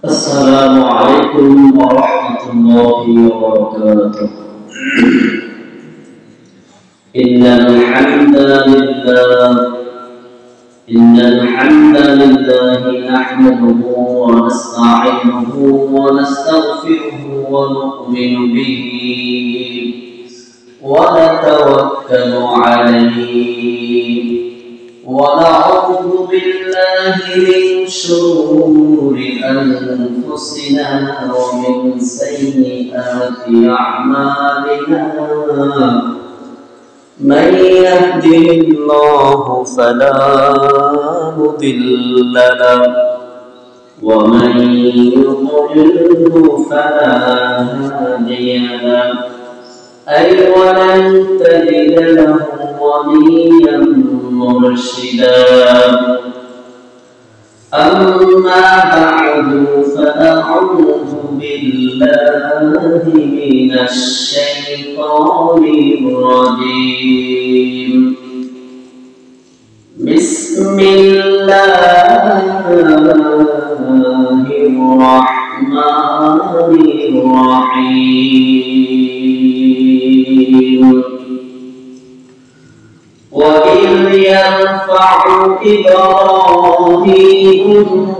السلام عليكم ورحمة الله وبركاته. إن الحمد لله نحمده ونستعينه ونستغفره ونؤمن به ونتوكل عليه ونعوذ بالله من شرور أنفسنا ومن سيئات أعمالنا. من يهده الله فلا مضل له ومن يضلله فلا هادي له. أي ولن تجد له وليا مرشدا. أما بعد فأعوذ بالله من الشيطان الرجيم. بسم الله الرحمن الرحيم. وإذ يرفع إبراهيم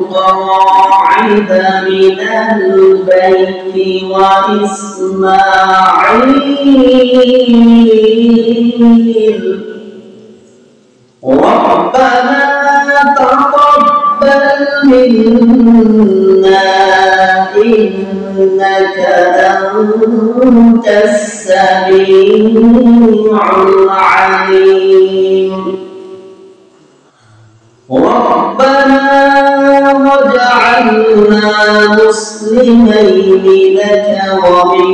القواعد من البيت وإسماعيل ربنا تقبل منا إنك أنت السميع العليم. ربنا واجعلنا مسلمين لك ومن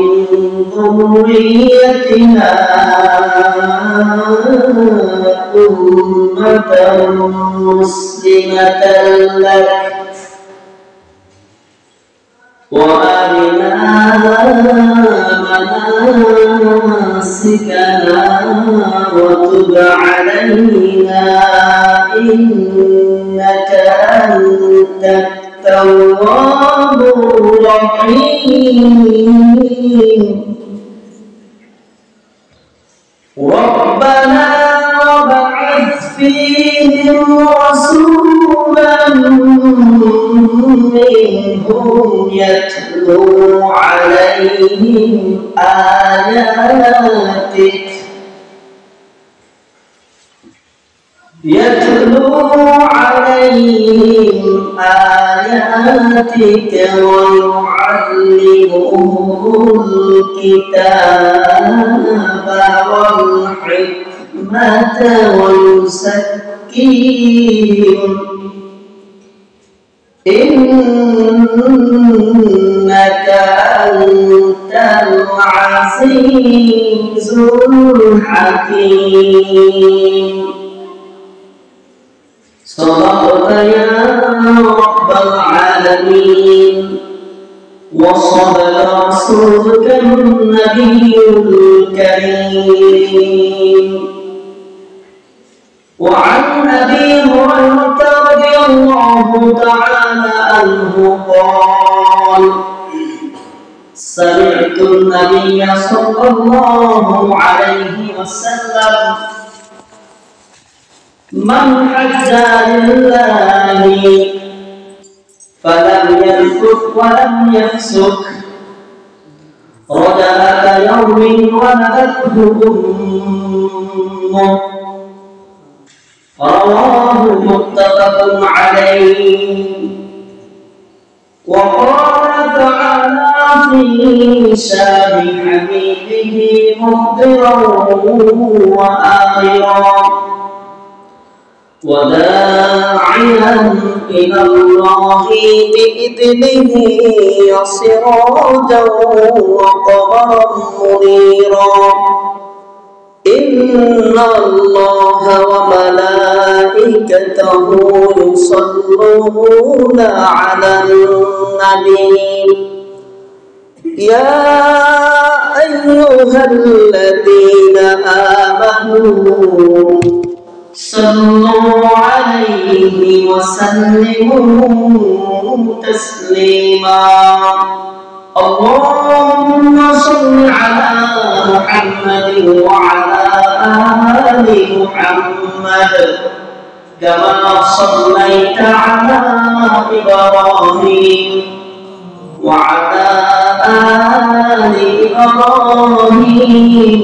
ذريتنا أمة مسلمة لك وأرنا مناسكنا وتب علينا إنك أنت التواب الرحيم. ربنا وابعث فيهم رسولا منهم يتلو عليهم آياتك ويعلمهم الكتاب والحكمة ويزكيهم إنك أنت العزيز الحكيم. صدقت يا رب العالمين وصدق رسولك النبي الكريم. وعن أبي هريرة رضي الله تعالى عنه قال سمعت النبي صلى الله عليه وسلم من حج لله فلم يرفث ولم يفسق رجع كيوم ولدته أمه. رواه متفق عليه. وقال تعالى في شان حبيبه مخبرا وآخرا وداعيا إلى الله بإذنه وسراجا وقمرا منيرا. إن الله وملائكته يصلون على النبي يا أيها الذين آمنوا صلوا عليه وسلموا تسليما اللهم صل على محمد وعلى آل محمد كما صليت على إبراهيم وعلى آل إبراهيم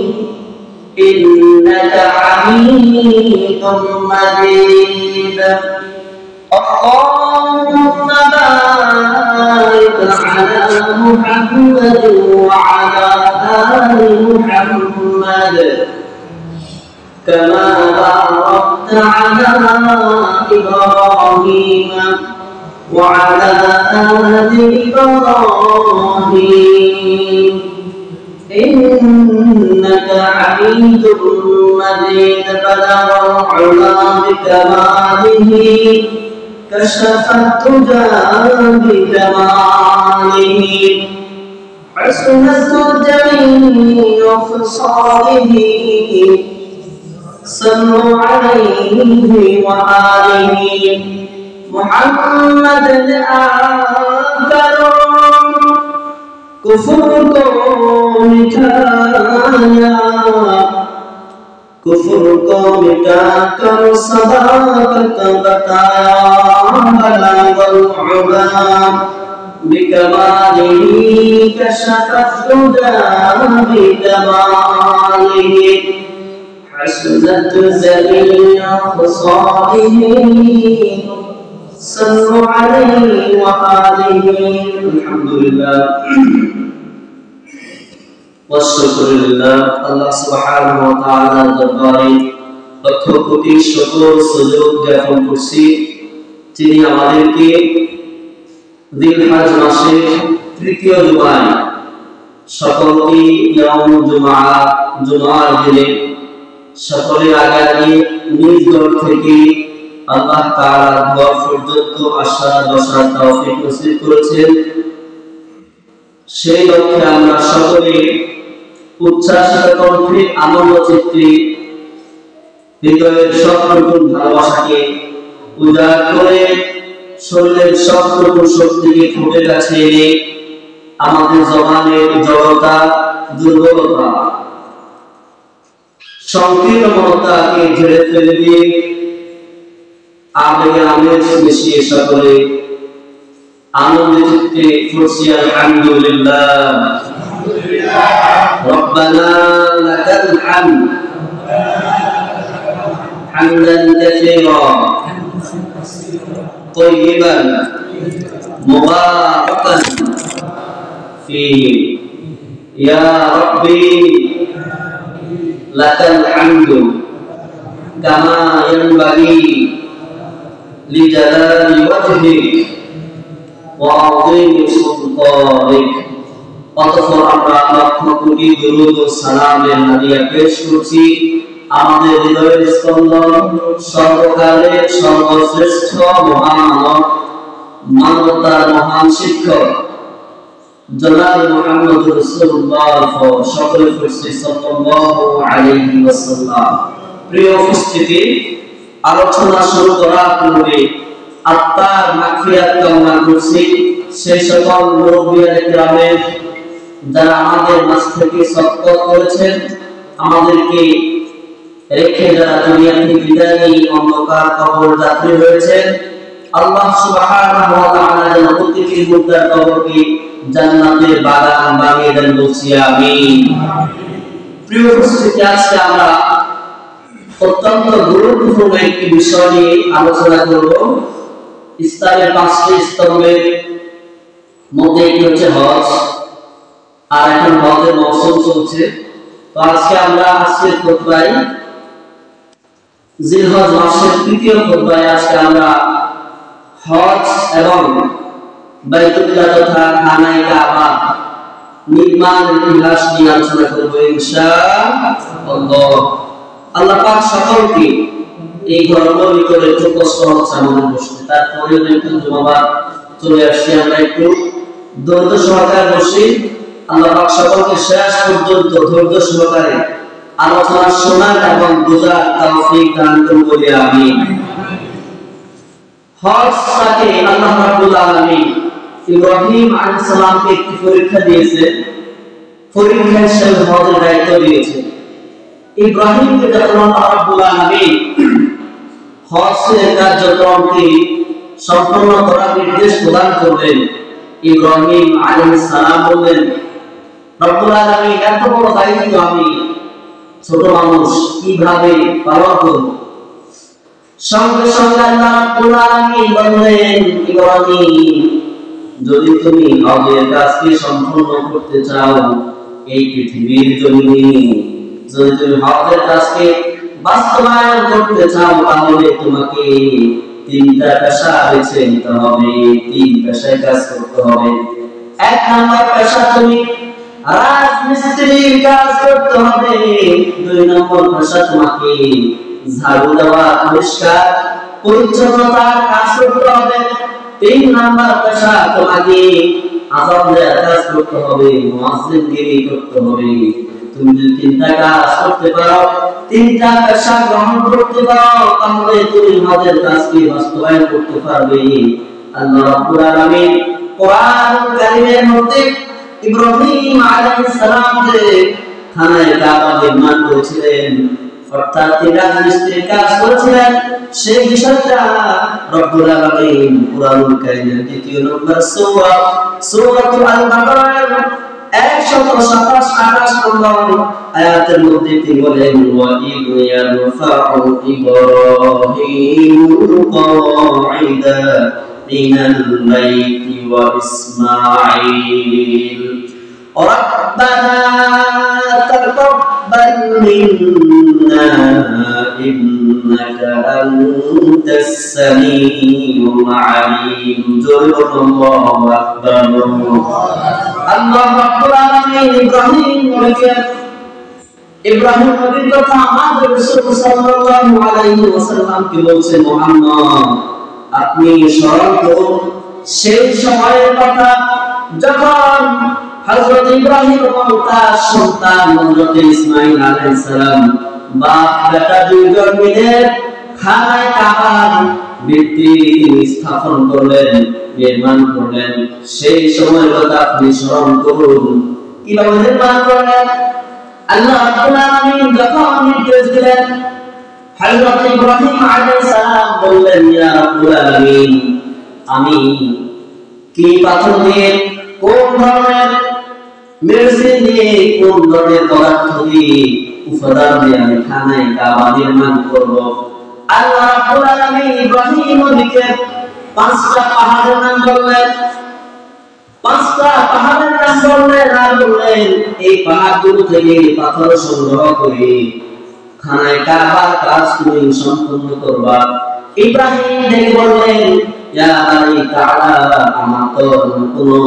إنك حميد مجيد اللهم بارك على محمد وعلى آل محمد كما باركت على إبراهيم وعلى آل إبراهيم إنك حميد مجيد بلغ العلا بكماله كشف الدجى بجماله حسنت جميع خصاله صلوا عليه وآله محمد آخر कुफर को मिटाकर सदाकत बताया बलागल उला बिकमालिही कशफत दुजा बिकमालिही हसनत जमीअ खसालिही सल्लु अलैहि व आलिहि अल्हम्दुलिल्लाह वशुक्रुलिल्लाह আল্লাহ সুবহানাহু ওয়া তাআলার দরবারে লক্ষ কোটি শুকর সুজুদ জ্ঞাপন করছি যিনি আমাদেরকে জিলহজ মাসের তৃতীয় জুমায় সকলকে ইয়াউম জুমার দিনে সকলের আগে নিজ ঘর থেকে আল্লাহ তাআলার ঘর পর্যন্ত আসা বসার তৌফিক নসিব করেছেন সেই লক্ষ্যে আমরা সকলে উচ্ছ্বাসিত কণ্ঠে আনন্দ চিত্তে হৃদয়ের সবটুকু ভালোবাসাকে উজাড় করে শরীরের সবটুকু শক্তিকে ঠোঁটের কাছে এনে আমাদের জবানের জড়তা দুর্বলতা সংকীর্ণতাকে ঝেড়ে ফেলে দিয়ে আবেগে আমেজ মিশিয়ে সকলে আনন্দ চিত্তে পড়ছি আলহামদুলিল্লাহ ربنا لك الحمد حمدا كثيرا طيبا مباركا فيه يا ربي لك الحمد كما ينبغي لجلال وجهك وعظيم سلطانك অতঃপর আমরা লক্ষ কোটি দরুদ ও সালামের হাদিয়া পেশ করছি আমাদের হৃদয়ের স্পন্দন সর্বকালের সর্বশ্রেষ্ঠ মহামানব মানবতার মহান শিক্ষক জনাব মুহাম্মদ রাসূলুল্লাহ সকলে পড়ছি সাল্লাল্লাহু আলাইহি ওয়াসাল্লাম প্রিয় উপস্থিতি আলোচনা শুরু করার পূর্বে আত্মার মাগফিরাত কামনা করছি সেই সকল মুরব্বিয়ানে কেরামের যারা আমাদের মাঝ থেকে সফর করেছেন আমাদেরকে রেখে যারা দুনিয়া থেকে বিদায় নিয়ে অন্ধকার কবর যাত্রী হয়েছেন আল্লাহ সুবহানাহু ওয়া তাআলা যেন প্রত্যেকের মুর্দার কবরকে জান্নাতের বাগান বানিয়ে দেন বলছি আমিন প্রিয় উপস্থিতি আজকে আমরা অত্যন্ত গুরুত্বপূর্ণ একটি বিষয় নিয়ে আলোচনা করব ইসলামের পাঁচটি স্তম্ভের মধ্যে একটি হচ্ছে হজ আর এখন হজের মৌসুম চলছে তো আজকে আমরা আজকের খুতবায় জিলহজ মাসের তৃতীয় খুতবায় আজকে আমরা হজ এবং বাইতুল্লাহ তথা খানায়ে কাবা নির্মাণ ইতিহাস নিয়ে আলোচনা করব ইনশাআল্লাহ আল্লাহ পাক সকলকে এই ঘরের ভিতরে একটু কষ্ট হচ্ছে আমাদের বসতে তারপরে একটু জমাবার চলে আসছে আমরা একটু ধৈর্য সহকারে বসি আল্লাহ পাক সকলকে শেষ পর্যন্ত ধৈর্য সহকারে আলোচনা শোনার এবং বোঝার তৌফিক দান করুন বলি আমিন। হজটাকে আল্লাহ রাব্বুল আলামিন ইব্রাহিম আলাইহিস সালামকে একটি পরীক্ষা দিয়েছে, পরীক্ষায় সে হজের দায়িত্ব দিয়েছে। ইব্রাহিমকে যখন আল্লাহ রাব্বুল আলামিন হজের কার্যক্রমকে সম্পন্ন করার নির্দেশ প্রদান করলেন, ইব্রাহিম আলাইহিস সালাম বললেন, রব্বুল আলামিন এত বড় দায়িত্ব আমি ছোট মানুষ কিভাবে পালন করব? সঙ্গে সঙ্গে আল্লাহ রাব্বুল আলামিন বললেন, ইব্রাহিম যদি তুমি হজের কাজকে সম্পূর্ণ করতে চাও এই পৃথিবীর জমিনে, যদি তুমি হজের কাজকে বাস্তবায়ন করতে চাও তাহলে তোমাকে তিনটা পেশা বেছে নিতে হবে, তিন পেশায় কাজ করতে হবে। এক নম্বর পেশা তুমি রাজমিস্ত্রির কাজ করতে হবে, দুই নম্বর পেশা তোমাকে ঝাড়ু দেওয়া পরিষ্কার পরিচ্ছন্নতার কাজ করতে হবে, তিন নম্বর পেশা তোমাকে আযান দেওয়ার কাজ করতে হবে, মুয়াজ্জিনগিরি করতে হবে। তুমি যদি তিনটা কাজ করতে পারো, তিনটা পেশা গ্রহণ করতে পারো, তাহলে তুমি হজের কাজকে বাস্তবায়ন করতে পারবে। আল্লাহ রাব্বুল আলামিন কোরআনুল কারীমের মধ্যে ইব্রাহিম আলাইহিস সালামকে খানায়ে কাবা নির্মাণ করেছিলেন, অর্থাৎ তিনি রাজমিস্ত্রির কাজ করেছিলেন, সেই বিষয়টা রব্বুল আলামিন কোরআনুল কারীমের দ্বিতীয় নম্বর সূরা সূরাতুল আল-বাকারার 127-28 নম্বর আয়াতের মধ্যে তিনি বলেন, ওয়া ইয ইয়ারফাউ ইব্রাহিমুল কাওয়াইদা মিনাল বাইতি ওয়া ইসমাঈল রাব্বানা তাকাব্বাল মিন্না ইন্নাকা আনতাস সামিউল আলীম। আল্লাহু আকবার। আল্লাহ রাব্বুল আলামিন ইব্রাহিম নবীর কথা আমাদের রাসূল সাল্লাল্লাহু আলাইহি ওয়াসাল্লামকে বলছেন, মুহাম্মদ আপনি স্মরণ করুন সেই সময়ের কথা যখন হযরত ইব্রাহিম এবং তার সন্তান হযরত ইসমাঈল আলাইহিস সালাম বাপ বেটা দুইজন মিলে খানায়ে কাবার ভিত্তি স্থাপন করলেন, নির্মাণ করলেন। সেই সময়ের কথা আপনি স্মরণ করুন, কিভাবে নির্মাণ করলেন। আল্লাহ রাব্বুল আলামিন যখন নির্দেশ দিলেন, হযরত ইব্রাহিম আলাইহিস সালাম বললেন, ইয়া রাব্বুল আলামিন আমি কি পাথর দিয়ে, কোন ধরনের মেশিন দিয়ে, কোন ধরনের পদার্থ দিয়ে, উপাদান দিয়ে আমি খানায়ে কাবা নির্মাণ করব? আল্লাহ রাব্বুল আলামিন ইব্রাহিম নবীকে পাঁচটা পাহাড়ের নাম বললেন, পাঁচটা পাহাড়ের নাম বললেন আর বললেন এই পাহাড়গুলো থেকে পাথর সংগ্রহ করে খানায়ে কাবার কাজ তুমি সম্পূর্ণ করবা। ইব্রাহিম দেখে বললেন, ইয়া বানি তাআলা আমার তো কোনো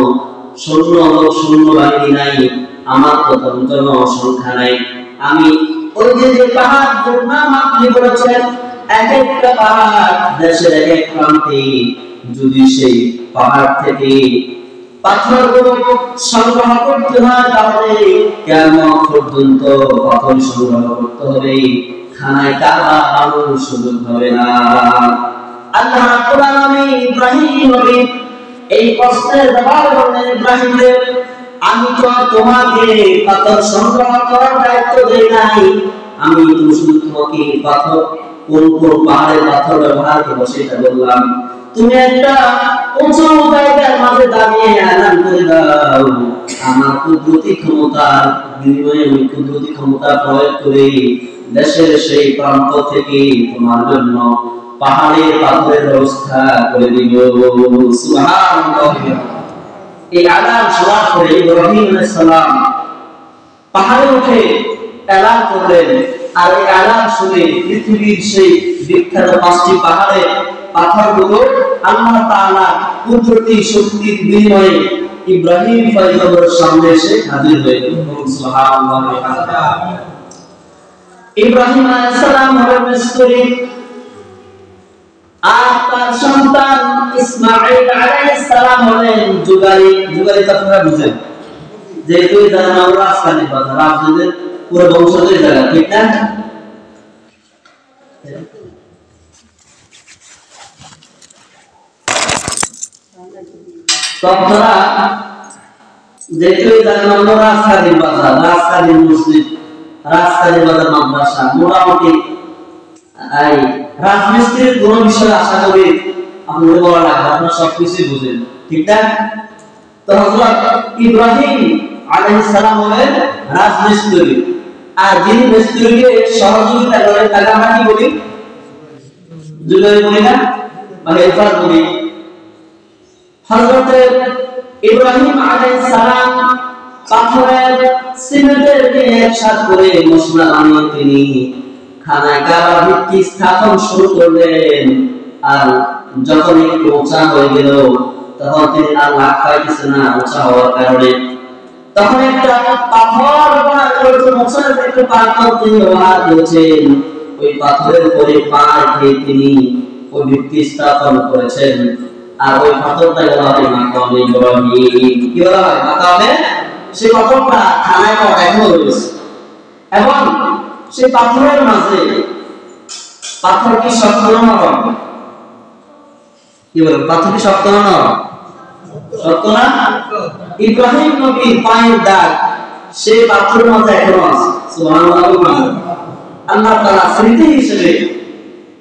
সৈন্যবাহিনী নাই, আমার তো কোনো সংখ্যা নাই, আমি ওই যে পাহাড় নাম আপনি বলেছেন এক একটা পাহাড় দেশের এক এক প্রান্তে, যদি সেই পাহাড় থেকে পাথরগুলো সংগ্রহ করতে হয় তাহলে কিয়ামত পর্যন্ত পাথর সংগ্রহ করতে হবে, খানায়ে কাবা বানানোর সুযোগ হবে না। আল্লাহ রাব্বুল আলামিন ইব্রাহিম নবী এই প্রশ্নের জবাব বললেন, ইব্রাহিম আমি তো তোমাকে পাথর সংগ্রহ করার দায়িত্ব দেই নাই, আমি তো শুধু তোমাকে পাথর কোন কোন পাহাড়ের পাথর ব্যবহার করবো সেটা বললাম। তুমি একটা উঁচু জায়গার মাঝে দাঁড়িয়ে এলান করে দাও, আমার কুদরতি ক্ষমতার বিনিময়ে আমি কুদরতি ক্ষমতা প্রয়োগ করে দেশের সেই প্রান্ত থেকে তোমার জন্য পাহাড়ের পাথরের ব্যবস্থা করে দিব। সুবহানাল্লাহ। এই আলান শোনার পরে ইব্রাহিম আলাইহিস সালাম পাহাড়ে উঠে এলান করলেন, আর এই আলান শুনে পৃথিবীর সেই বিখ্যাত পাঁচটি পাহাড়ের পাথরগুলো আল্লাহ তাআলা কুদরতি শক্তির বিনিময়ে ইব্রাহিম পয়গম্বরের সামনে এসে হাজির হয়ে গেল। সুবহানাল্লাহ। ইব্রাহিম আলাইহিস সালাম হলেন মিশরী, আর তার সন্তান ইসমাঈল আলাইহিস সালাম হলেন যুগালি। যুগালি আপনারা বুঝেন যে দুই জানা রাজকানি কথা, রাজদের পুরো বংশধরের জায়গা, ঠিক না? আপনারা দেখতে জানেন আমরা রাজকারীর বাজার, রাজকারীর মসজিদ, রাজকারীর বাজার মাদ্রাসা, মোটামুটি এই রাজমিস্ত্রির কোন বিষয় আশা করি আপনাদের বলা লাগবে, আপনারা সবকিছুই বুঝেন, ঠিক না? তো হযরত ইব্রাহিম আলাইহিস সালাম হলেন রাজমিস্ত্রি, আর যিনি মিস্ত্রিকে সহযোগিতা করেন তাকে আমরা কি বলি? জুবাইর বলি না, বা হেল্পার বলি। হযরত ইব্রাহিম আলাইহিস সালাম পাথরের সিমেন্টের একসাথে করে মশলা বানিয়ে তিনি খানায় কাবা ভিত্তি স্থাপন শুরু করলেন। আর যখন একটু উঁচা হয়ে গেল তখন তিনি আর লাভ পাইতেছে না উঁচা হওয়ার কারণে, তখন একটা পাথর ব্যবহার করে মশলার একটু পাথর তিনি ব্যবহার করেছেন। ওই পাথরের উপরে পা রেখে তিনি ওই ভিত্তি স্থাপন করেছেন। আর ওই পাথরটা বলা হয় মাকামে ইব্রাহিম। কি বলা হয়? মাকামে। সেই পাথরটা খানায় পাওয়া এখনো রয়েছে, এবং সেই পাথরের মাঝে পাথর কি শক্ত না নরম? কি বলেন, পাথর কি শক্ত না নরম? শক্ত না? ইব্রাহিম নবীর পায়ের দাগ সেই পাথরের মাঝে এখনো আছে। সুবহানাল্লাহ। আল্লাহ তাআলা স্মৃতি হিসেবে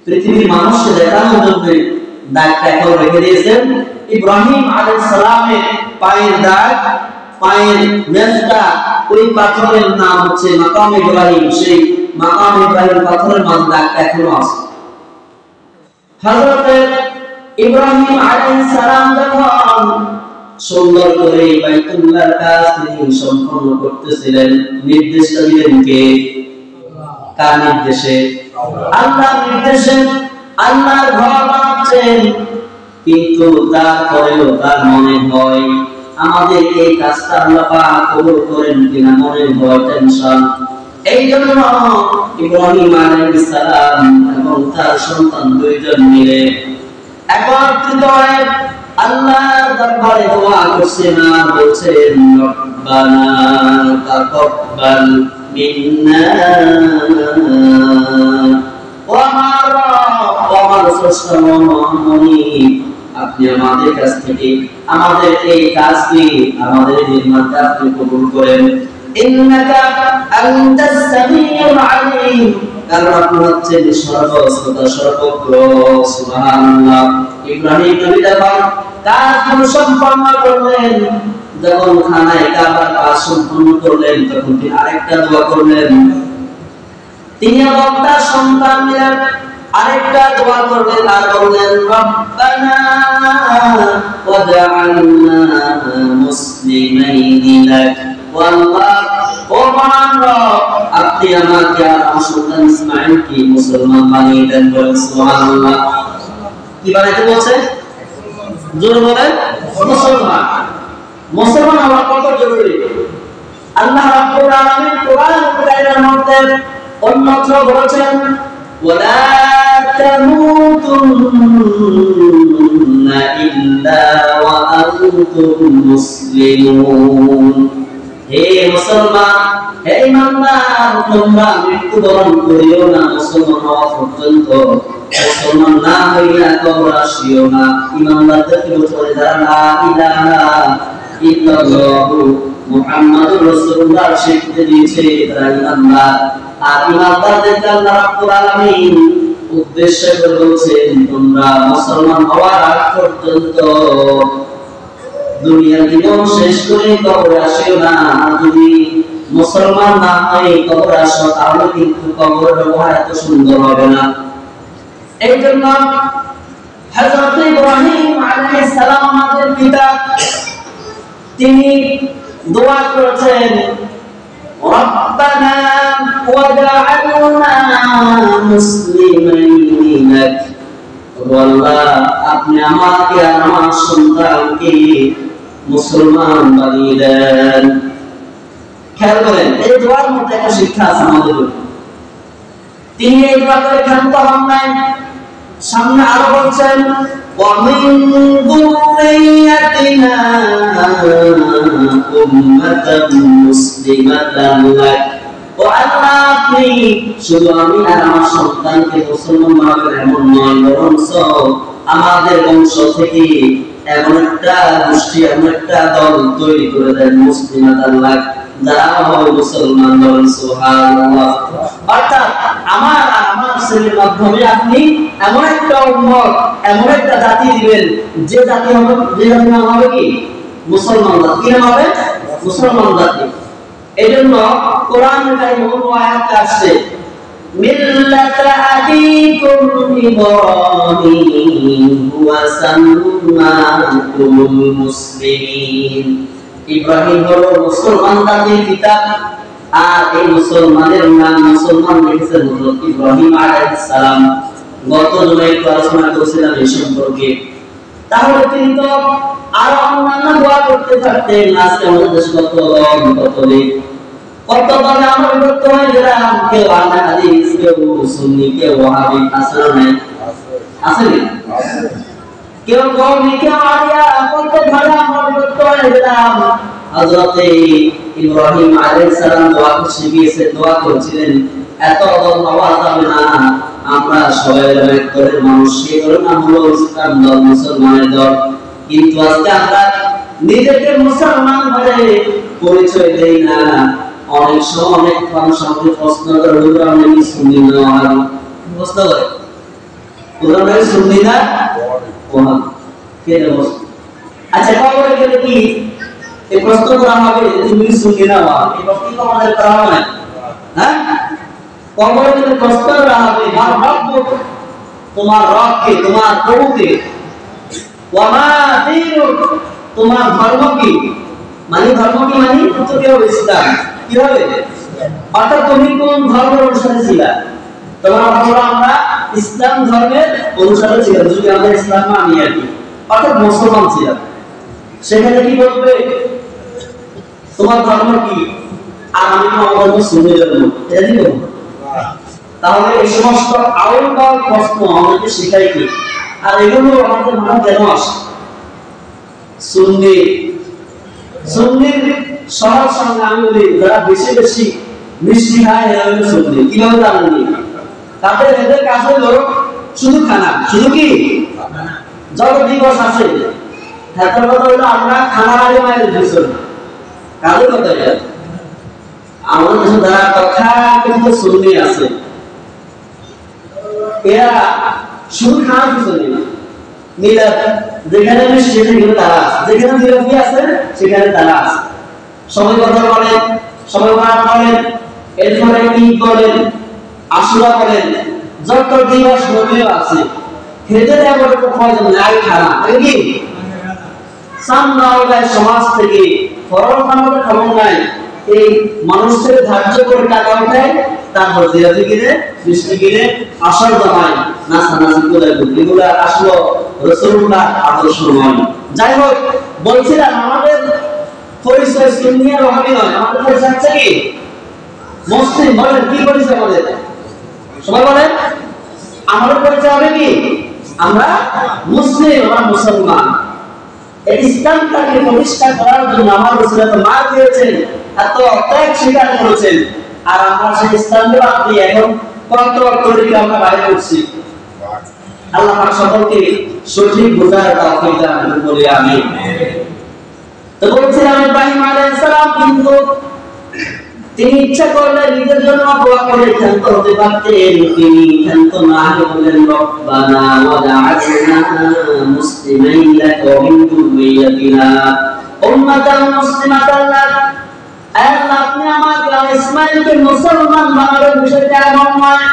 পৃথিবীর মানুষকে দেখানোর জন্য দাগটা এখন রেখে দিয়েছেন। ইব্রাহিম আলাইহিস সালামের পায়ের দাগ, পায়ের মেজটা, ওই পাথরের নাম হচ্ছে মাকাম ইব্রাহিম। সেই মাকাম ইব্রাহিম পাথরের মাঝে দাগটা এখনো আছে। হযরত ইব্রাহিম আলাইহিস সালাম যখন সুন্দর করে বাইতুল্লাহর কাজ তিনি সম্পন্ন করতেছিলেন, নির্দেশটা দিলেন কে? কার নির্দেশে? আল্লাহর নির্দেশে। আল্লাহর ঘর বানাচ্ছেন, কিন্তু তারপরেও তার মনে হয় আমাদের এই কাজটা আল্লাহ পাক কবুল করেন কিনা, মনে হয় টেনশন। এই জন্য ইব্রাহিম আলাইহিস সালাম এবং তার সন্তান দুইজন মিলে একত্রিত হয়ে আল্লাহর দরবারে দোয়া করছেন আর বলছেন, রব্বানা তাকাব্বাল মিন্না, ও আমার রব, ও আমার স্রষ্টা মহামহিম, আপনি আমাদের কাছ থেকে আমাদের এই কাজকে, আমাদের নির্মাণটা আপনি কবুল করেন। ইন্নাকা আনতাস সামিউল আলিম, কারণ আপনি হচ্ছেন সর্বশ্রোতা সর্বজ্ঞ। সুবহানাল্লাহ। ইব্রাহিম নবী যখন কাজগুলো সম্পন্ন করলেন, যখন খানায় কাবার কাজ সম্পন্ন করলেন, তখন তিনি আরেকটা দোয়া করলেন। তিনি এবং তার সন্তান মিলে আরেকটা দোয়া করলেন আর বললেন, রব্বানা ওয়াজআলনা মুসলিমাইনি লাক, ও আল্লাহ, ও মহান রব, আপনি আমাকে আর আমার সন্তান ইসমাঈলকে মুসলমান বানিয়ে দেন। সুবহানাল্লাহ। কি বানাইতে বলছে? জোরে বলেন, মুসলমান। মুসলমান হওয়া কত জরুরি! আল্লাহ রাব্বুল আলামিন কোরআন কারীমের মধ্যে অন্যত্র বলেছেন, ওয়ালা তামুতুন্না ইল্লা ওয়া আনতুম মুসলিমুন। হে মুসলমান, হে ঈমানদার, তোমরা মৃত্যুবরণ করিও না মুসলমান হওয়া পর্যন্ত। মুসলমান না হইয়া কবর আসিও না। ঈমানদারদেরকে বলতে যারা লা ইলাহা ইল্লাল্লাহু মুহাম্মাদুর রাসূলুল্লাহ শিক্ষা দিয়েছে তারা ঈমানদার। আর ঈমানদারদেরকে আল্লাহ রাব্বুল আলামিন উদ্দেশ্য করে বলছেন, তোমরা মুসলমান হওয়ার আগ পর্যন্ত দুনিয়ার জীবন শেষ করে কবরে আসিও না। যদি মুসলমান না হয়ে কবরে আসো তাহলে কিন্তু কবরের ব্যবহার এত সুন্দর হবে না। এই জন্য হযরত ইব্রাহিম আলাইহিস সালাম আমাদের পিতা, তিনি দোয়া করেছেন, রব্বানা ওয়াজআলনা মুসলিমাইনি লাক, আল্লাহ আপনি আমাকে আর আমার সন্তানকে মুসলমান বানিয়ে দেন। খেয়াল করেন, এই দোয়ার মধ্যে একটা শিক্ষা আছে আমাদের। তিনি এই দোয়া করে ক্ষান্ত হন নাই, সামনে আরো বলছেন, ওয়া মিন যুররিয়াতিনা উম্মাতান মুসলিমাতান লাক, ও ও আল্লাহ আপনি শুধু আমি আর আমার সন্তানকে মুসলমান বানাবেন এমন নয়, বরঞ্চ আমাদের বংশ থেকে এমন একটা গোষ্ঠী, এমন একটা দল তৈরি করে দেন মুসলিমাত আল্লাহ, যারা হবে মুসলমান। বলেন সুবহানাল্লাহ। অর্থাৎ আমার ছেলের মাধ্যমে আপনি এমন একটা উম্মত, এমন একটা জাতি দিবেন যে জাতি হবে, যে জাতি নাম হবে কি মুসলমান জাতি। কি নাম হবে? মুসলমান জাতি। এজন্য কোরআনের কারিমে অন্য আয়াতে আসছে মিল্লাতা আবিকুম ইব্রাহিম ওয়া সাম্মাকুমুল মুসলিমিন। ইব্রাহিম হলো মুসলমান জাতির পিতা, আর এই মুসলমানের নাম মুসলমান রেখেছেন হযরত ইব্রাহিম আলাইহিস সালাম। গত জুমায় একটু আলোচনা করেছিলাম এই সম্পর্কে। তাহলে তিনি তো আরো অন্যান্য দোয়া করতে পারতেন। আজকে আমাদের দেশে কত নেই, কত দলে আমরা বিভক্ত হয়ে গেলাম। কেউ আহলে হাদিস, কেউ সুন্নি, কেউ ওয়াহাবি, আছে না নাই? আছে না? কেউ কওমি, কেউ আলিয়া, কত ভাবে আমরা বিভক্ত হয়ে গেলাম। হযরত ইব্রাহিম আলাইহিস সালাম দোয়া শিখিয়েছেন, দোয়া করেছিলেন এত দল হওয়া যাবে না, আমরা সবাই এক দলের মানুষ। সেই দলের নাম হলো ইসলাম দল, মুসলমানের দল। কিন্তু আজকে আমরা নিজেকে মুসলমান বলে পরিচয় দেই না। অনেক সময় অনেক মানুষ আমাকে প্রশ্ন করে, হুজুর আপনি কি সুন্নি না ওয়াহাবি? প্রশ্ন করে, হুজুর আপনি সুন্নি না ওয়াহাবি? কে বলে? আচ্ছা, কবরে গেলে কি এই প্রশ্ন করা হবে তুমি সুন্নি না ওয়াহাবি? এই প্রশ্ন তো আমাদের করা হবে না, হ্যাঁ? কবরে গেলে প্রশ্ন করা হবে তোমার রবকে, তোমার প্রভুকে, ওয়া মা দীনুক, তোমার ধর্ম কি? মানে ধর্ম কি? মানে তো কি হবে? ইসলাম। কি হবে? অর্থাৎ তুমি কোন ধর্মের অনুসারী ছিলা? তোমার বলা আমরা ইসলাম ধর্মের অনুসারী ছিলাম, যদি আমরা ইসলাম মানি আর কি, অর্থাৎ মুসলমান ছিলাম। সেখানে কি বলবে? তোমার ধর্ম কি? আর আমি ধর্ম সুন্নি ধর্ম, এটা কি বলবো? তাহলে এই সমস্ত আউল-বাউল প্রশ্ন আমাদেরকে শেখাই কি? আর এগুলো আমাদের মনে কেন আসে? সুন্নির সহজ সঙ্গে আমি বলি, যারা বেশি বেশি মিষ্টি খায় এরা হলো সুন্নি। কিভাবে জানেন? তাদের এদের কাজ হলো শুধু খানা। শুধু কি? যত দিবস আছে তার কথা হলো আমরা খানার আগে মায়ের দিচ্ছি না, কাজের কথা। আমাদের দেশে যারা কথা কিন্তু সুন্নি আছে, এরা শুধু খাওয়ার পিছনে না, মিলাদ যেখানে সেখানে তারা আছে, যেখানে বিরোধী আছে সেখানে তারা আছে। সময় কথা বলেন, সময় মাপ বলেন, এরপরে ঈদ বলেন, আশুরা বলেন, যত দিবস নবীও আছে, খেতে দেওয়া তো প্রয়োজন নাই। খানা কি সামনে সমাজ থেকে ফরল খানাতে খবর নাই, এই মানুষের ধার্য করে টাকা উঠায়, তারপর জিরাতি কিনে, মিষ্টি কিনে, আশার জমায়, নাস্তা-নাস্তি করে এগুলো আসলো রাসূলুল্লাহ আদর্শ নয়। যাই হোক, বলছিলাম আমাদের পরিচয় সুন্নি আর ওয়াহাবি নয়, আমাদের পরিচয় হচ্ছে কি মুসলিম। বলেন কি পরিচয় আমাদের? সবাই বলেন আমাদের পরিচয় হবে কি? আমরা মুসলিম, আমরা মুসলমান। এই ইসলামটাকে প্রতিষ্ঠা করার জন্য আমার রাসূল মার দিয়েছেন, এত ত্যাগ স্বীকার করেছেন, আর আমরা সেই ইসলামকে বাদ দিয়ে এখন কত তরিকা আমরা বাইরে করছি। আল্লাহ পাক সকলকে সঠিক বোঝার তৌফিক দান করুন, আমিন। তো বলছিলাম ইব্রাহিম আলাইহিস সালাম কিন্তু তিনি ইচ্ছা করলে নিজের জন্য দোয়া করে ক্ষান্ত হতে পারতেন, তিনি ক্ষান্ত না হয়ে বললেন রব্বানা ওয়া জাআলনা মুসলিমাইন লাকা ওয়া মিন যুররিয়্যাতিনা উম্মাতান মুসলিমাতান লাক। আল্লাহ আপনি আমাকে ইসমাঈলকে মুসলমান বানাবেন, বিষয়টা এমন নয়,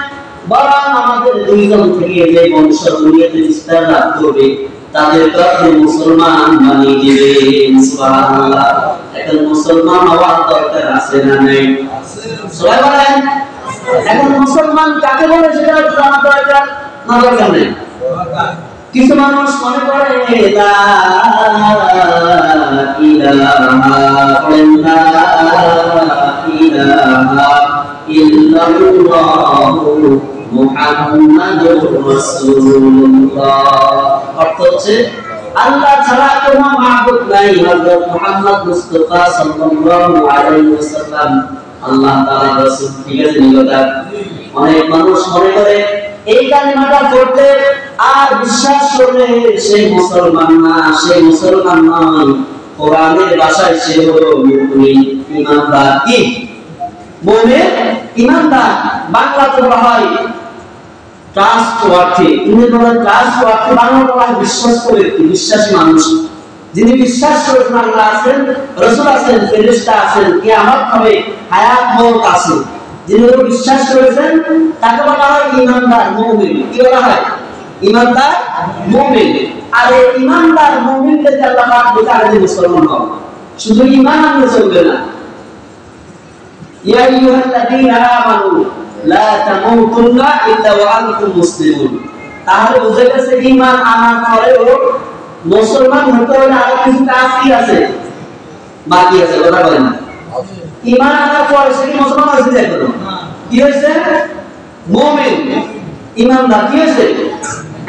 বরং আমাদের দুইজন থেকে যে বংশ দুনিয়াতে বিস্তার লাভ করবে তাদেরকে আপনি মুসলমান বানিয়ে দিবেন। সুবহানাল্লাহ। এখন মুসলমান হওয়ার দরকার আছে না নাই? সবাই বলেন এখন মুসলমান কাকে বলে সেটা জানা দরকার না দরকার নেই? কিছু মানুষ মনে করে লা ইলাহা ইল্লাল্লাহু মুহাম্মাদুর রাসূলুল্লাহ। অর্থ হচ্ছে আল্লাহ ছাড়া কোনো মাবুদ নাই, হযরত মুহাম্মদ মুস্তাফা সাল্লাল্লাহু আলাইহি ওয়াসাল্লাম আল্লাহ তাআলা রাসূল। ঠিক আছে নি কথা? অনেক মানুষ মনে করে এই কালিমাটা পড়তে আর বিশ্বাস করলে সে মুসলমান না, সে মুসলমান নয়। কোরআনের ভাষায় সে হলো মুমিন, ঈমানদার। কি মুমিন, ঈমানদার। বাংলাতে বলা হয় ট্রাস্টওয়ার্থি, ইংরেজিতে বলা হয় ট্রাস্টওয়ার্থি, বাংলা বলা হয় বিশ্বস্ত ব্যক্তি, বিশ্বাসী মানুষ। যিনি বিশ্বাস করেন আল্লাহ আছেন, রাসূল আছেন, ফেরেশতা আছেন, কিয়ামত হবে, হায়াত মওত আছে, যিনি বিশ্বাস করেছেন তাকে বলা হয় ঈমানদার, মুমিন। কি বলা হয়? ঈমানদার, মুমিন। আর এই ঈমানদার মুমিনদেরকে আল্লাহ পাক বলেন মুসলমান হও। শুধু ঈমান আনলে চলবে না। ইয়া আইয়ুহাল্লাযীনা আমানু লা তামুতুন্না ইল্লা ওয়া আনতুম মুসলিমুন। তাহলে বুঝে গেছে ঈমান আনার পরেও মুসলমান হতে হলে আরো কিছু কাজ কি আছে, বাকি আছে। কথা বলেন না? ঈমান আনার পরে সে কি মুসলমান হয়েছে? দেখো কি হয়েছে? মুমিন, ঈমানদার। কি হয়েছে?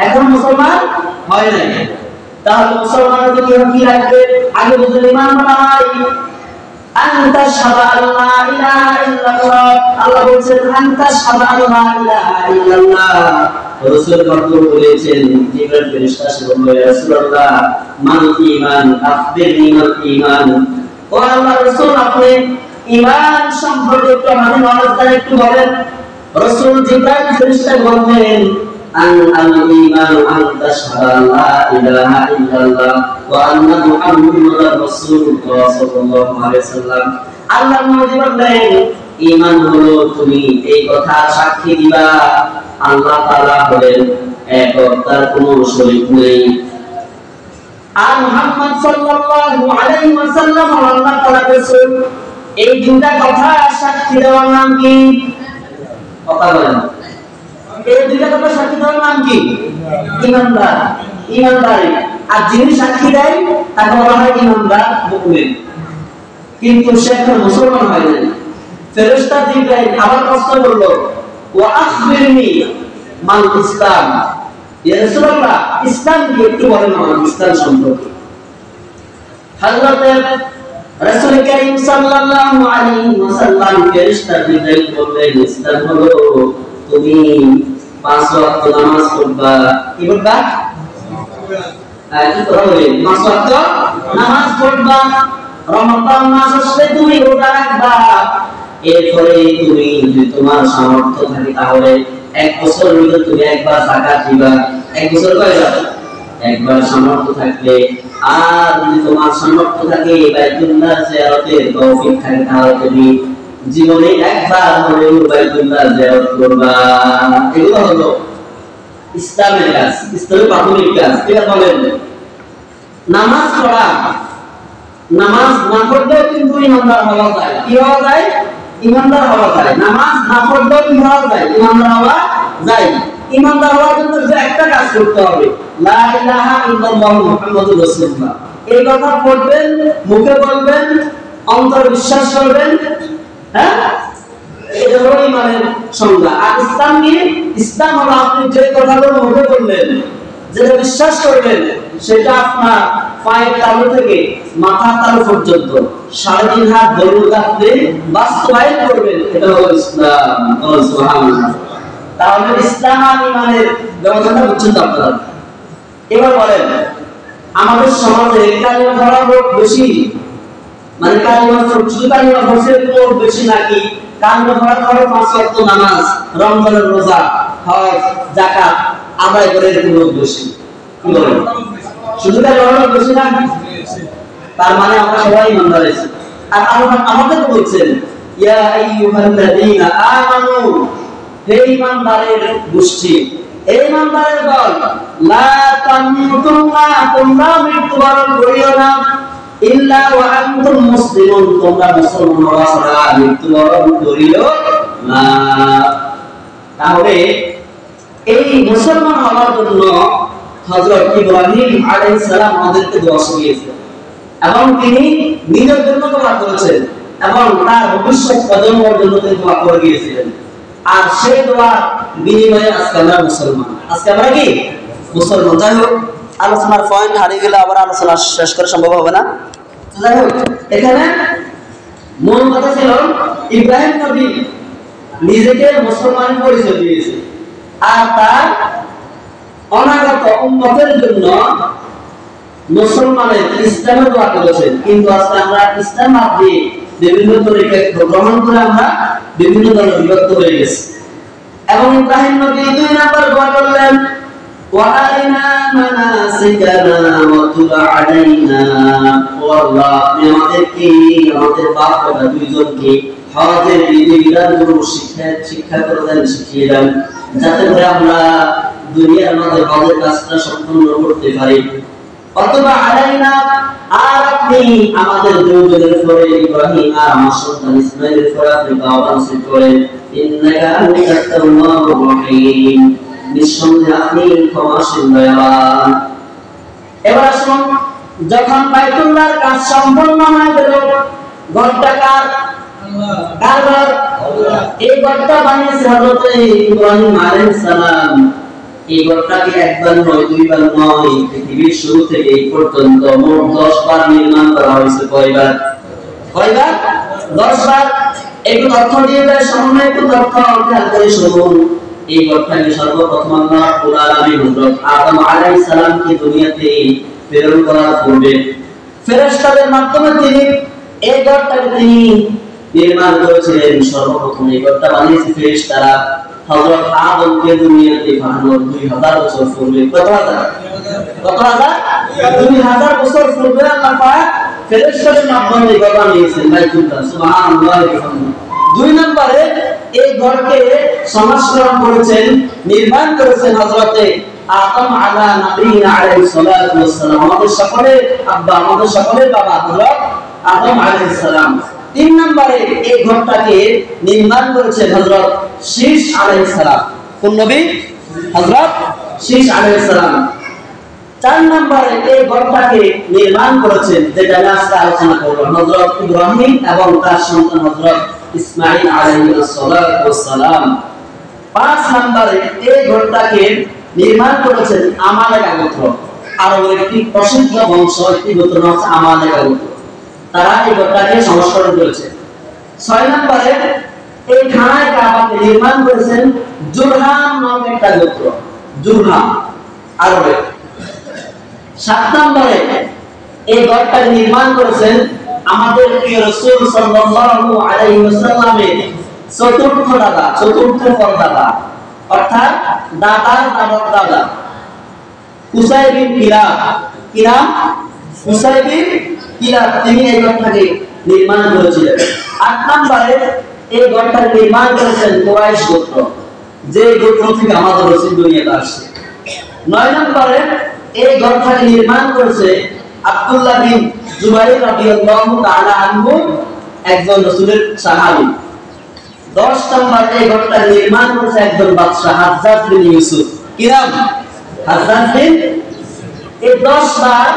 এখন মুসলমান হয় নাই। তাহলে মুসলমানের কি কি রাখবে? আগে বুঝলেন ঈমান মানে আনতা শাহাদা আল্লা ইলাহা ইল্লাল্লাহ। আল্লাহ বলেছেন আনতা শাহাদা আল্লা ইলাহা ইল্লাল্লাহ। রাসূল বর্তমান বলেছেন, জিবরাইল ফেরেশতা এসে বলল, ইয়া রাসূলুল্লাহ মান ঈমান, আখবিরনি মাল ঈমান। ও আল্লাহর রাসূল, আপনি ঈমান সম্পর্কে একটু আমাদের নলেজ দেন, একটু বলেন। রাসূল জিবরাইল ফেরেশতা বললেন, আল ঈমান আন তাশহাদা লা ইলাহা ইল্লাল্লাহ ওয়া আন্না মুহাম্মাদার রাসূলুল্লাহ সাল্লাল্লাহু আলাইহি ওয়াসাল্লাম। আল্লাহর নবী বললেন, ঈমান হলো তুমি এই কথা সাক্ষী দিবা আল্লাহ তাআলা হলেন এক, তার কোনো শরীক নেই, আর মুহাম্মদ সাল্লাল্লাহু আলাইহি ওয়াসাল্লাম আল্লাহ তাআলার রাসূল। এই দুইটা কথা সাক্ষী দেওয়ার নাম কি? কথা বলেন। এই দুইটা কথা সাক্ষী দেওয়ার নাম কি? ঈমানদার, ঈমানদারি। আর যিনি সাক্ষী দেয় তাকে বলা হয় ঈমানদার, মুমিন। কিন্তু সে এখন মুসলমান হয় নাই। ফেরেশতা জিবরাইল আবার প্রশ্ন করলো, ওয়া আখবিরনি মাল ইসলাম। ইয়া রাসূলুল্লাহ, ইসলাম কি একটু বলেন আমাকে, ইসলাম সম্পর্কে। হযরত রাসূল কারীম সাল্লাল্লাহু আলাইহি ওয়াসাল্লাম ফেরেশতা জিবরাইল বললেন, ইসলাম হলো তুমি 5 ওয়াক্ত নামাজ পড়বা। কি বলবা? কি করবে? 5 ওয়াক্ত নামাজ পড়বা। রমজান মাস আসলে তুমি রোজা রাখবা। এরপরে তুমি যদি তোমার সামর্থ্য থাকে তাহলে এক বছর ভিতরে তুমি একবার যাকাত দিবা। এক বছর কয়বার? একবার সামর্থ্য থাকলে। আর যদি তোমার সামর্থ্য থাকে বাইতুল্লাহ জিয়ারতের তৌফিক থাকে তাহলে তুমি জীবনে একবার হলেও বাইতুল্লাহ জিয়ারত করবা। এগুলো হলো ইসলামের কাজ, ইসলামের প্রাথমিক কাজ। এটা বলেন নামাজ পড়া, নামাজ না পড়লেও কিন্তু ঈমানদার হওয়া যায়। কি হওয়া যায়? ঈমানদার হওয়া যায়। নামাজ না পড়লেও কি হওয়া যায়? ঈমানদার হওয়া যায়। ঈমানদার হওয়ার জন্য যে একটা কাজ করতে হবে, লা ইলাহা ইল্লাল্লাহ মুহাম্মাদুর রাসূলুল্লাহ। এই কথা পড়বেন, মুখে বলবেন, অন্তরে বিশ্বাস করবেন। হ্যাঁ, এটা হলো ঈমানের সংজ্ঞা। আর ইসলাম কি? ইসলাম হলো আপনি যে কথাগুলো মুখে বললেন, যেটা বিশ্বাস করবেন, সেটা আপনার পায়ের তালু থেকে মাথার তালু পর্যন্ত 3.5 হাত দৈর্ঘ্য আপনি বাস্তবায়ন করবেন। এটা হলো ইসলাম। সুবহানাল্লাহ। তাহলে ইসলাম আর ঈমানের ব্যবধানটা বুঝছেন তো আপনারা? এবার বলেন, আমাদের সমাজে কালিমা পড়ার লোক বেশি, মানে কালিমা শুধু কালিমা পড়ছে লোক বেশি, নাকি কালিমা পড়ার পরে 5 ওয়াক্ত নামাজ, রমজানের রোজা, হজ, যাকাত আদায় করে এরকম লোক বেশি? কি বলেন? শুধু কালিমা পড়ার বেশি না? তার মানে আমরা সবাই ঈমানদার আছি। আর আল্লাহ আমাদের বলছেন, ইয়া আইয়ুহাল্লাযীনা আমানু, হে ঈমানদারের গোষ্ঠী, হে ঈমানদারের দল, লা তামুতুন্না, তোমরা মৃত্যুবরণ করিও না, ইল্লা ওয়া আনতুম মুসলিমুন, তোমরা মুসলমান হওয়া ছাড়া মৃত্যুবরণ করিও না। তাহলে এই মুসলমান হওয়ার জন্য হযরত ইব্রাহিম আলাইহিস সালাম আমাদেরকে দোয়া শিখিয়েছেন, এবং তিনি নিজের জন্য দোয়া করেছেন এবং তার ভবিষ্যৎ প্রজন্মের জন্য তিনি দোয়া করে গিয়েছিলেন। আর সেই দোয়ার বিনিময়ে আজকে আমরা মুসলমান। আজকে আমরা কি মুসলমান। যাই হোক, আলোচনার পয়েন্ট হারিয়ে গেলে আবার আলোচনা শেষ করা সম্ভব হবে না। যাই হোক, এখানে মূল কথা ছিল ইব্রাহিম নবী নিজেকে মুসলমান পরিচয় দিয়েছে আর তার অনাগত উম্মতের জন্য মুসলমানের ইসলামের দোয়া করেছেন। কিন্তু আজকে আমরা ইসলাম বাদ দিয়ে বিভিন্ন তরিকা গ্রহণ করে আমরা বিভিন্ন দলে বিভক্ত হয়ে গেছি। এবং ইব্রাহিম নবী 2 নাম্বার দোয়া করলেন ওয়া আরিনা মানাসিকানা ওয়া তুব আলাইনা। ও আল্লাহ, আপনি আমাদেরকে আমাদের বাপ দাদা দুইজনকে হজের বিধিবিধানগুলো শিক্ষা করে দেন, শিখিয়ে দেন, যাতে করে আমরা দুনিয়ার মধ্যে হজের কাজটা সম্পূর্ণ করতে পারি। অথবা আলাইনা, আর আপনি আমাদের দুইজনের উপরে ইব্রাহিম আর আমার সন্তান ইসমাঈলের উপরে আপনি তাওবা নসিব করেন। ইন্নাকা আনতাত তাওয়াবুর রহিম, নিঃসন্দেহে আপনি ক্ষমাশীল দয়াবান। এবার আসুন, যখন বাইতুল্লাহর কাজ সম্পন্ন হয়ে গেল, ঘরটা কার? কার? এই ঘরটা বানিয়েছে হযরত ইব্রাহিম আলাইহিস সালাম। এই ঘরটাকে একবার নয়, দুইবার নয়, পৃথিবীর শুরু থেকে এই পর্যন্ত মোট 10 বার নির্মাণ করা হয়েছে। কয়বার? 10 বার। একটু তথ্য দিয়ে দেয়, সামনে একটু তথ্য খেয়াল করে শুনুন। এই ঘরটাকে সর্বপ্রথম আল্লাহ রাব্বুল আলামিন হযরত আদম আলাইহিস সালামকে দুনিয়াতে প্রেরণ করার পূর্বে ফেরেশতাদের মাধ্যমে তিনি এই ঘরটাকে তিনি নির্মাণ করেছিলেন। সর্বপ্রথম এই ঘরটা বানিয়েছে ফেরেশতারা হযরত আদমকে দুনিয়াতে পাঠানোর 2000 বছর পূর্বে। কত হাজার? 2000 বছর পূর্বে আল্লাহ পাক ফেরেশতাদের মাধ্যমে এই ঘর বানিয়েছেন বাইতুল্লাহ। সুবহানাল্লাহ। 2 নম্বরে এই ঘরকে সংস্করণ করেছেন, নির্মাণ করেছেন হযরতে আদম আলা নবিয়িনা আলাইহিস সালাতু ওয়াস সালাম, আমাদের সকলের আব্বা, আমাদের সকলের বাবা হযরত আদম আলাইহিস সালাম। 3 নম্বরে এই ঘরটাকে নির্মাণ করেছেন হযরত শীস আলাইহিস সালাম। কোন নবী? হযরত শীস আলাইহিস সালাম। 4 নম্বরে এই ঘরটাকে নির্মাণ করেছেন, যেটা আমি আজকে আলোচনা করব, হযরত ইব্রাহিম এবং তার সন্তান হযরত ইসমাঈল আলাইহিস সালাতু ওয়াস সালাম। 5 নম্বরে এই ঘরটাকে নির্মাণ করেছেন আমালেকা গোত্র, আরবের একটি প্রসিদ্ধ বংশ, একটি গোত্র হচ্ছে আমালেকা গোত্র। তারা এই ঘরটাকে সংস্করণ করেছে। 6 নম্বরে এই খানায় কাবাকে নির্মাণ করেছেন জুরহাম নামক একটা গোত্র, জুরহাম আরবের। 7 নম্বরে এই ঘরটাকে নির্মাণ করেছেন আমাদের প্রিয় রাসূল সাল্লাল্লাহু আলাইহি ওয়াসাল্লামের চতুর্থ দাদা, চতুর্থ পরদাদা, অর্থাৎ দাদার দাদার দাদা কুসাই বিন কিলাব। কি নাম? Qusai bin Kilab. তিনি এই ঘরটাকে নির্মাণ করেছিলেন। 8 নম্বরে এই ঘরটাকে নির্মাণ করেছেন কুরাইশ গোত্র, যে গোত্র থেকে আমাদের রাসূল দুনিয়াতে আসছে। 9 নম্বরে এই ঘরটাকে নির্মাণ করেছে আব্দুল্লাহ বিন জুবাইর রাদিয়াল্লাহু তাআলা আনহু, একজন রাসূলের সাহাবী। 10 নম্বরে এই ঘরটা নির্মাণ করেছে একজন বাদশা হাজ্জাজ বিন ইউসুফ। কি নাম? হাজ্জাজ বিন। এই 10 বার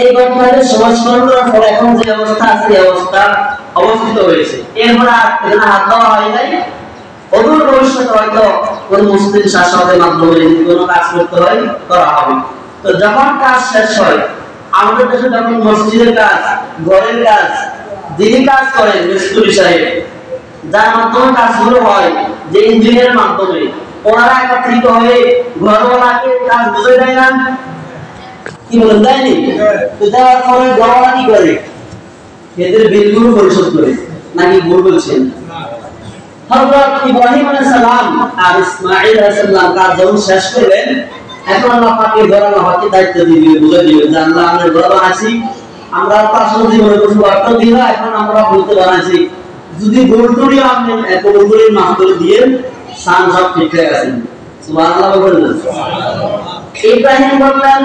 এই ঘরটাকে সংস্করণ করার পর এখন যে অবস্থা আছে এই অবস্থা অবস্থিত হয়েছে। এরপর আর এখানে হাত দেওয়া হয় নাই। অদূর ভবিষ্যতে হয়তো কোন মুসলিম শাসকের মাধ্যমে কোনো কাজ করতে হয়, করা হবে। তো যখন কাজ শেষ হয়, আমাদের দেশে যখন মসজিদের কাজ, ঘরের কাজ যিনি কাজ করেন মিস্ত্রি সাহেব, যার মাধ্যমে কাজগুলো হয়, যে ইঞ্জিনিয়ারের মাধ্যমে, ওনারা একত্রিত হয়ে ঘরওয়ালাকে কাজ বুঝে দেয় না? কি বলেন, দেয়নি? তো দেওয়ার পরে ঘরওয়ালা কি করে? এদের বিলগুলো পরিশোধ করে, নাকি ভুল বলছেন? হযরত ইব্রাহিম আলাইহিস সালাম আর ইসমাঈল আলাইহিস সালাম কাজ যখন শেষ করলেন, এখন আল্লাহ পাকের ঘরওয়ালা হাতে দায়িত্ব দিয়ে বুঝে দিলেন যে আল্লাহ আমরা ঘর বানাইছি, আমরা তো আসলে জীবনে কিছু অর্থ দিলা, এখন আমরা বলতে বানাইছি, যদি গোলটুরি আপনি এত গোলটুরির মাছ করে দিয়ে সান সব ঠিক হয়ে গেছে। সুবহানাল্লাহ বললেন। ইব্রাহিম বললেন,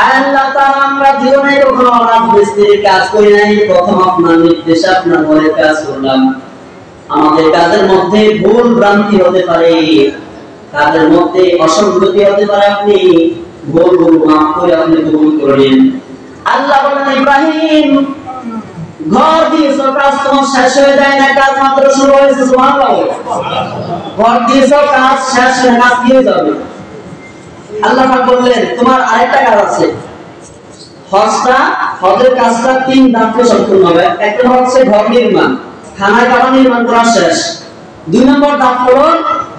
আল্লাহ তাআলা আমরা জীবনে কখনো রাজমিস্ত্রির কাজ করি নাই, প্রথম আপনার নির্দেশে আপনার ঘরের কাজ করলাম। আমাদের কাজের মধ্যে ভুল ভ্রান্তি হতে পারে, কাজের মধ্যে অসঙ্গতি হতে পারে, আপনি ভুল মাফ করে আপনি কবুল করলেন। আল্লাহ বলেন, ইব্রাহিম ঘর দিয়েছো, কাজ তোমার শেষ হয়ে যায় না, কাজ মাত্র শুরু হয়েছে। সুবহানাল্লাহ। ঘর দিয়েছো, কাজ শেষ হয়ে কাজ দিয়ে যাবে। আল্লাহ পাক বললেন, তোমার আরেকটা কাজ আছে। হজের কাজটা 3 ধাপে সম্পূর্ণ হবে। একটা হচ্ছে ঘর নির্মাণ, খানা খাবার নির্মাণ করা শেষ। 2 নম্বর ধাপ হলো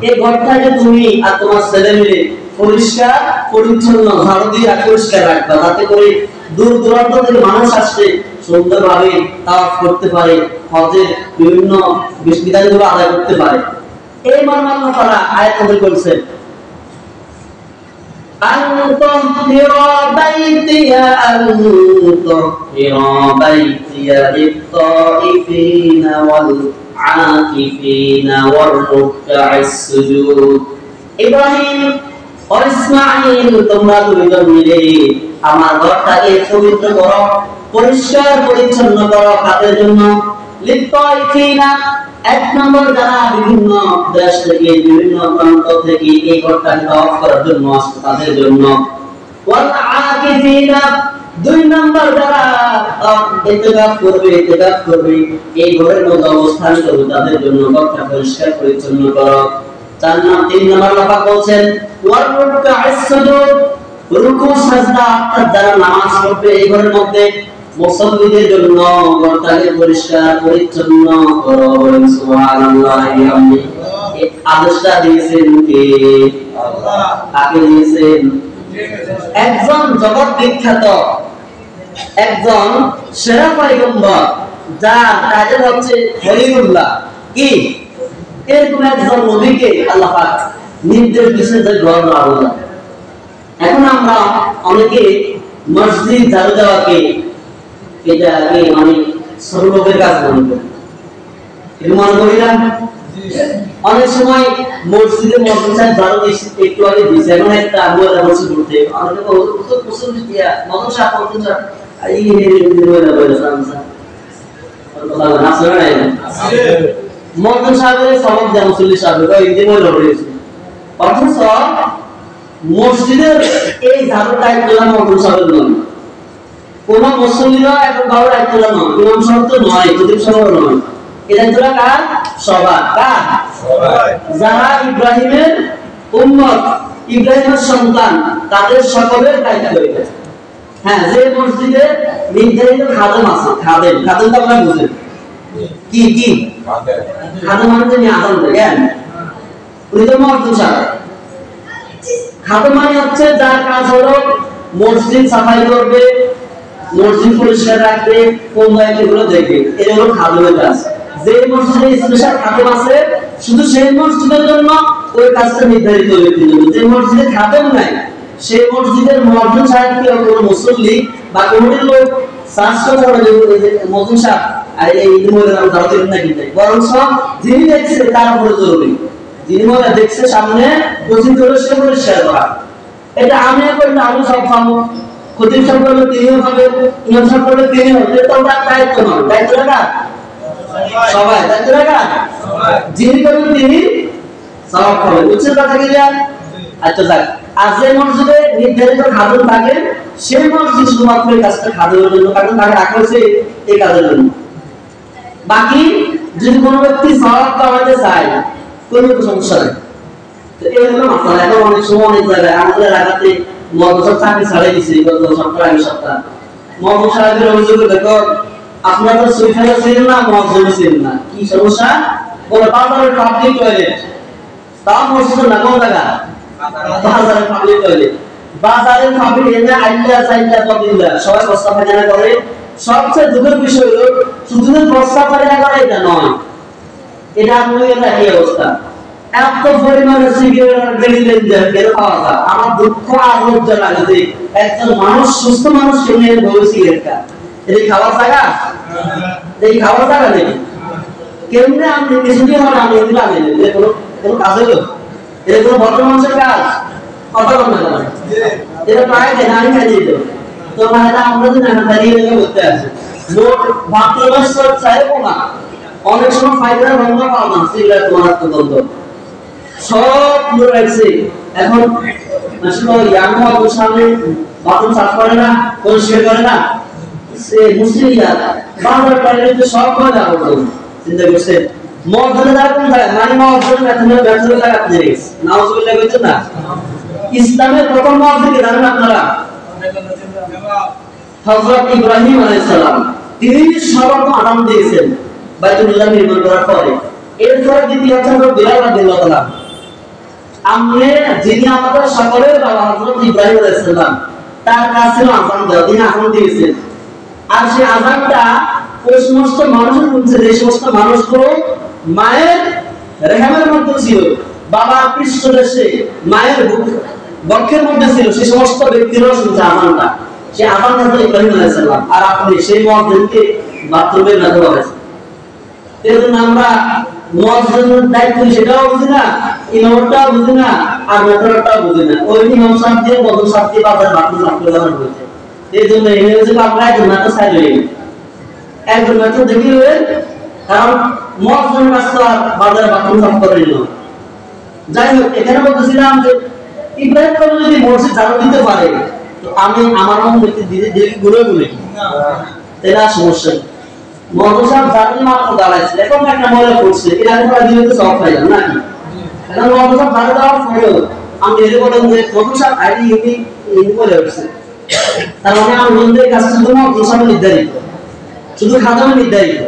এই ঘরটাকে তুমি আর তোমার ছেলে মিলে পরিষ্কার পরিচ্ছন্ন ঝাড়ু দিয়ে পরিষ্কার রাখবা, যাতে করে দূর দূরান্ত থেকে মানুষ আসলে সুন্দরভাবে তাওয়াফ করতে পারে, হজের বিভিন্ন বিধানগুলো আদায় করতে পারে। এই মর্মে আল্লাহ তাআলা আয়াত নাযিল করেছেন, ইব্রাহিম ও ইসমাঈল তোমরা দুইজন মিলে আমার ঘরটাকে পবিত্র করো, পরিষ্কার পরিচ্ছন্ন করো। কাদের জন্য? লিত্তাইফিনা, 1 নম্বর যারা বিভিন্ন দেশ থেকে বিভিন্ন প্রান্ত থেকে এই ঘরটাকে তাওয়াফ করার জন্য আসে তাদের জন্য। ওয়াল আকিফিনা, 2 নম্বর যারা ইতিকাফ করবে এই ঘরের মধ্যে অবস্থান করবে তাদের জন্য ঘরটা পরিষ্কার পরিচ্ছন্ন করো। 3 নম্বর কথা বলছেন ওয়াল রুকআস সুজুদ, রুকু সাজদা অর্থাৎ যারা নামাজ পড়বে এই ঘরের মধ্যে মুসল্লিদের জন্য ঘরটাকে পরিষ্কার পরিচ্ছন্ন করো। সুবহানাল্লাহ। এই আদেশটা দিয়েছেন কে? আল্লাহ। কাকে দিয়েছেন? একজন জগৎ বিখ্যাত একজন সেরা পয়গম্বর যার কাজে হচ্ছে খলিলুল্লাহ, কি এরকম একজন নবীকে আল্লাহ পাক নির্দেশ দিয়েছেন যে ঘর রাখো। এখন আমরা অনেকে মসজিদ ঝাড়ু দেওয়াকে এটাকে মানে ছোট লোকের কাজ মনে করি, এটা মনে করি না? অনেক সময় মসজিদে মসজিদ ঝাড়ু দিয়েছে, একটু আগে দিয়েছে, এখন একটা ময়লা মসজিদ করতে অনেকে তো পছন্দ দিয়া মদরসা পর্যন্ত এই ময়লা বলে সামসা কথা না আসলে না মদন সাহেবের সবক দেন মুসল্লি সাহেব এই যে ময়লা রয়েছে, অথচ মসজিদের এই ঝাড়ু দায়িত্ব মদন সাহেবের নয়, কোন মুসল্লিরা এখন কারো দায়িত্ব নয়, ইমাম সাহেব তো নয়, খতিব সাহেব নয়, এটা তোরা কার? সবার। কার? সবার। যারা ইব্রাহিমের উম্মত, ইব্রাহিমের সন্তান, তাদের সকলের দায়িত্ব এটা। হ্যাঁ, যে মসজিদে নির্ধারিত খাদেম আছে, খাদেম তো আপনারা বুঝেন কি কি খাদেম মানে যে আযান দেন, উনি তো মুয়াজ্জিন সাহেব। খাদেম মানে হচ্ছে যার কাজ হলো মসজিদ সাফাই করবে, মসজিদ পরিষ্কার রাখবে, কোন দায়িত্বগুলো দেখবে, এটা হলো খাদেমের কাজ। যে মসজিদে স্পেশাল খাদেম আছে শুধু সেই মসজিদের জন্য ওই কাজটা নির্ধারিত ব্যক্তির জন্য। যে মসজিদে খাদেম নাই সেই মসজিদের মুয়াজ্জিন সাহেব কি কোনো মুসল্লি বা কমিটির লোক সার্চ করতে পারে যে মুয়াজ্জিন সাহেব আর এই ইমামের নাম দাও দিন নাকি, বরং সব যিনি দেখছে তার উপরে জরুরি, যিনি মনে দেখছে সামনে মসজিদ হলো সে পরিষ্কার করা। এটা আমি করলে আমি সব পাবো, খতিব সাহেব করলে তিনিও পাবেন, ইমাম সাহেব করলে তিনিও, এটা তো তার দায়িত্ব নয়। দায়িত্ব কার? সবাই। দায়িত্ব কার? সবাই। যিনি করবেন তিনি সওয়াব পাবেন। বুঝছেন কথা কি? আচ্ছা যাক, আর যে মসজিদে নির্ধারিত খাদেম থাকে সেই মসজিদ শুধুমাত্র এই কাজটা খাদেমের জন্য, কারণ তাকে রাখা হয়েছে এই কাজের জন্য। বাকি যদি কোনো ব্যক্তি সওয়াব কামাতে চায় কোনো সমস্যা নেই। তো এই হলো মাসালা। এখন অনেক সময় অনেক জায়গায় আমাদের এলাকাতে মদরসা চাকরি ছাড়াই দিছে গত সপ্তাহ আগে সপ্তাহ। মদরসা সাহেবের অভিযোগ, দেখো আপনারা তো সুইফাইও ছিলেন না, মসজিদও ছিলেন না, কি সমস্যা? বলে বাজারের পাবলিক টয়লেট, তা মসজিদের না কোন জায়গা? বাজারের পাবলিক টয়লেট। বাজারের পাবলিক এনে আইলা চাইলা পাবলিকরা সবাই প্রস্তাব পায়খানা করে। সবচেয়ে দুঃখের বিষয় হলো শুধু প্রস্তাব পায়খানা করে এটা নয়, এটা আপনাদের একই অবস্থা। এত পরিমাণে সিগারেট বেরিয়ে কেন পাওয়া যায়? আমার দুঃখ আর লজ্জা লাগে যে একজন মানুষ, সুস্থ মানুষ কেমনে বলে সিগারেটটা, এটা খাওয়ার জায়গা? এই খাওয়ার জায়গা নেই। কেমনে আমি কিছুদিন হলো আমি এগুলো আনি কোনো কাজ হলো? এটা কোনো ভদ্র মানুষের কাজ? কথা বলতে না, এটা প্রায় দেখানি খাই দিত। তো মানে আমরা যদি না দাঁড়িয়ে লেগে করতে আসি মোট বাথরুমের সব চাইবো না, অনেক সময় ফাইবার বন্ধ পাওয়া না, সিগারেট তোমার তো বন্ধ সব পুরো রাখছে। এখন আসলে ইয়ামা সামনে বাথরুম সাফ করে না, পরিষ্কার করে না, সে মুসলিমরা বারবার টয়লেটে সব করে যাবো। চিন্তা করছে মসজিদে যারা কোন জায়গায় মানে মসজিদে ব্যর্থতা জায়গা আপনি রেখেছে নাউজুবিল্লাহ বলছেন না। ইসলামের প্রথম মসজিদ জানেন আপনারা? হযরত ইব্রাহিম আলাইহিস সালাম। তিনি সর্বপ্রথম আযান দিয়েছেন বাইতুল্লাহ নির্মাণ করার পরে এরপর দ্বিতীয় হচ্ছে বিলাল রাদিয়াল্লাহু তাআলা আমনে যিনি আমাদের সকলের বাবা হযরত ইব্রাহিম আলাইহিস সালাম তার কাছে ছিল আযান দেওয়া, তিনি আযান দিয়েছেন। আর সেই আযানটা ওই সমস্ত মানুষের মধ্যে যে সমস্ত মানুষগুলো মায়ের রেহেমের মধ্যে ছিল, বাবার পৃষ্ঠদেশে মায়ের বক্ষের মধ্যে ছিল, সেই সমস্ত ব্যক্তিরাও শুনছে আযানটা। সেই আযান হযরত ইব্রাহিম আলাইহিস সালাম। আর আপনি সেই মুয়াজ্জিনকে বাথরুমে না দেওয়া হয়েছে। এজন্য আমরা মুয়াজ্জিনের দায়িত্ব সেটাও বুঝি না, ইমামটাও বুঝি না, আর মেথরটাও বুঝি না। ওই ইমাম সাহেব দিয়ে বদল সাহেব দিয়ে বাজার বাথরুম সাফ করে দেওয়া হয়েছে। এজন্য এই হচ্ছে আমরা একজন না তো সাইলে একজন না তো দেখি কারণ মুয়াজ্জিনের কাছে আর বাজার বাথরুম সাফ করে নিল। যাই হোক, এখানে বলতেছিলাম যে ইব্রাহিম নবী যদি মসজিদ ঝাড়ু দিতে পারে তো আমি আমার মন দেখতে ধীরে ধীরে ঘুরে ঘুরে এটা সমস্যা। মহম্মদ সাহেব ঝাড়ু মাত্র দাঁড়াইছে, এখন একটা মনে করছে এটা আমরা দিলে তো সব পাইলাম নাকি। এখন মহম্মদ সাহেব ঝাড়ু দেওয়ার পরেও আমি এসে বলেন যে মহম্মদ সাহেব আইডি ইনি বলে উঠছে, তার মানে আমার মন্দিরের কাছে শুধু মহম্মদ সাহেব নির্ধারিত, শুধু খাদামে নির্ধারিত,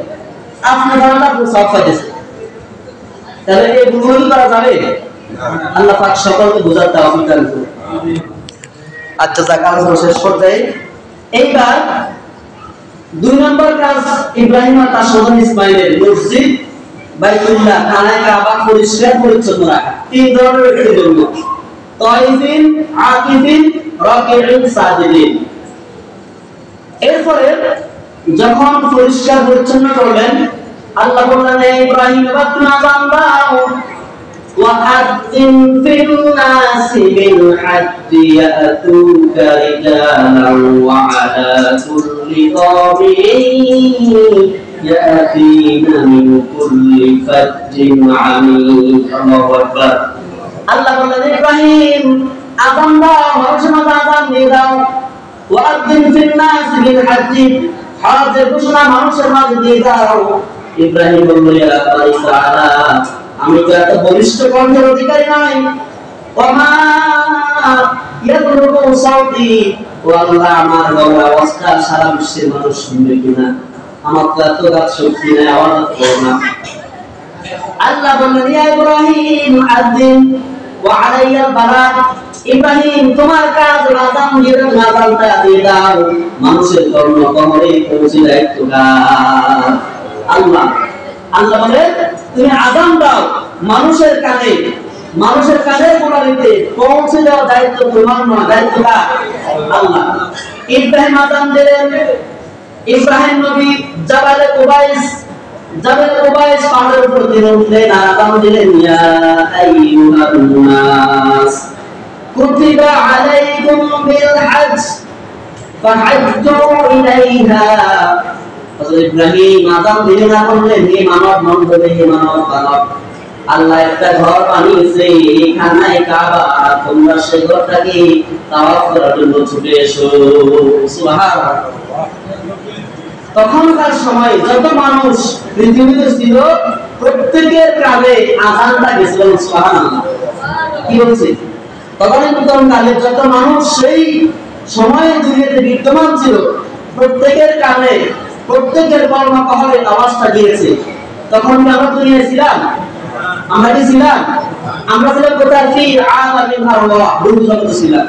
আপনার ধারণা আপনি সব পাইতেছে। তাহলে এই ভুল করা যাবে? আল্লাহ পাক সকলকে বোঝার তৌফিক দান করুন। আচ্ছা, যাক আলোচনা শেষ পর্যায়ে এইবার 2 নম্বর কাজ ইব্রাহিম আর তার সন্তান ইসমাইলের মসজিদ বাইতুল্লাহ খানায় কাবা পরিষ্কার পরিচ্ছন্ন রাখা। 3 ধরনের ব্যক্তির জন্য: তাইফিন, আকিফিন, রাকিঈন, সাজিদিন। এরপরে যখন পরিষ্কার পরিচ্ছন্ন করলেন, আল্লাহ বললেন ইব্রাহিম বাতনা বান্দাও وَأَذِّنْ فِي النَّاسِ بِالْحَجِّ يَأْتُوكَ رِجَالًا وَعَلَى كُلِّ ضَامِرٍ يَأْتِينَ مِنْ كُلِّ فَجٍّ عَمِيقٍ। আল্লাহু আকবার। আল্লাহ বললেন ইব্রাহিম আযান দাও, মানুষের মাঝে আযান দিয়ে দাও। وَأَذِّنْ فِي النَّاسِ بِالْحَجِّ, হজের ঘোষণা মানুষের মাঝে দিয়ে দাও। ইব্রাহিম বললেন ইয়া তাআলা, আমি তো এত বলিষ্ঠ কণ্ঠের অধিকারী নই। ওমা ইয়াদরুকু সাউতি, ও আল্লাহ আমার গলার আওয়াজটা সারা বিশ্বের মানুষ শুনবে কিনা, আমার তো এত গাছ শক্তি নাই, আওয়াজ করব না। আল্লাহ বললেন ইয়া ইব্রাহিম আযিন ওয়া আলাইয়াল বালাগ, ইব্রাহিম তোমার কাজ আযান দিয়ে দাও, আযানটা দিয়ে দাও, মানুষের কর্ণ কমরে পৌঁছে দায়িত্ব কার? আল্লাহ। আল্লাহ বলে তুমি আযান দাও, মানুষের কানে কোনারিতে পৌঁছে দেওয়ার দায়িত্ব তোমার নয়, দায়িত্ব কার? আল্লাহ। ইব্রাহিম আযান দিলেন। ইব্রাহিম নবী জাবালে কুবাইস পাহাড়ের উপর তিনি উঠলেন আর আযান দিলেন ইয়া আইয়ুহান নাস কুতিবা আলাইকুম বিল হজ ফাহাজ্জু ইলাইহা। হযরত ইব্রাহিম আযান দিলেন আর বললেন হে মানব মণ্ডলী, হে মানব দানব, আল্লাহ একটা ঘর বানিয়েছে খানায় কাবা, তোমরা সেই ঘরটাকে তাওয়াফ করার জন্য ছুটে এসো। সুবহানাল্লাহ। তখনকার সময় যত মানুষ পৃথিবীতে ছিল প্রত্যেকের কানে আযানটা গেছিল। সুবহানাল্লাহ। কি বলছে? তদানীন্তন কালে যত মানুষ সেই সময়ে দুনিয়াতে বিদ্যমান ছিল প্রত্যেকের কানে, প্রত্যেকের কর্মকহরে আওয়াজটা গিয়েছে। তখন আমরা দুনিয়ায় ছিলাম? আমরা কি ছিলাম? আমরা ছিলাম কোথায়? ফি আলামিন আরওয়াহ, রূহ জগতে ছিলাম।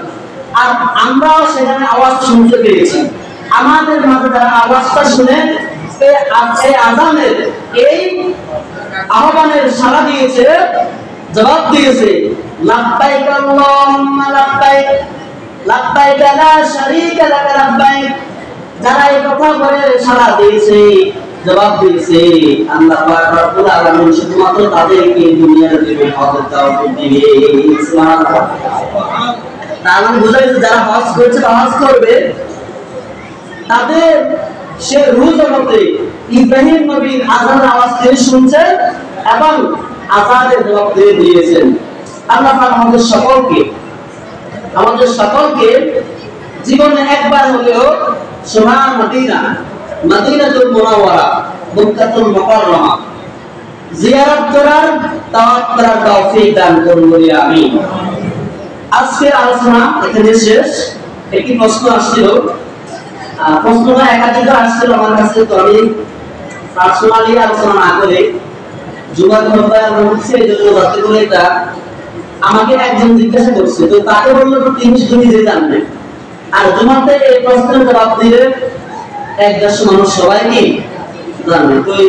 আর আমরাও সেখানে আওয়াজ শুনতে পেয়েছি। আমাদের মাঝে যারা আওয়াজটা শুনে এই আযানের এই আহ্বানের সাড়া দিয়েছে, জবাব দিয়েছে লাব্বাইক আল্লাহুম্মা লাব্বাইক লাব্বাইক লা শারীকা লাক লাব্বাইক, যারা এই কথা বলে সাড়া দিয়েছে, জবাব দিয়েছে, আল্লাহ পাক রব্বুল আলামিন শুধুমাত্র তাদেরকে দুনিয়ার জীবনে হজের তৌফিক দিবে। সুবহানাল্লাহ। তাহলে বুঝাইছে যারা হজ করেছে বা হজ করবে তাদের সে রূহ জগতে ইব্রাহিম নবীর আযানের আওয়াজ তিনি শুনছেন এবং আযানের জবাব দিয়ে দিয়েছেন। আল্লাহ পাক আমাদের সকলকে জীবনে একবার হলেও সোনার মদিনাতুল মুনাওয়ারা মক্কাতুল মুকাররমা জিয়ারত করার, তাওয়াফ করার তৌফিক দান করুন বলি আমিন। আজকের আলোচনা এখানে শেষ। একটি প্রশ্ন আসছিল, প্রশ্নটা একাধিকবার আসছিল আমার কাছে, তো আমি পার্সোনালি আলোচনা না করে জুমার খোদবায় আমরা বলছি এই জন্য যাতে করে এটা আমাকে একজন জিজ্ঞাসা করছে, তো তাকে বললো তো তিনি শুধু নিজে জানবেন, আর জুমাতে এই প্রশ্নের জবাব দিলে 1-150 মানুষ সবাই কি জানবে। তো এই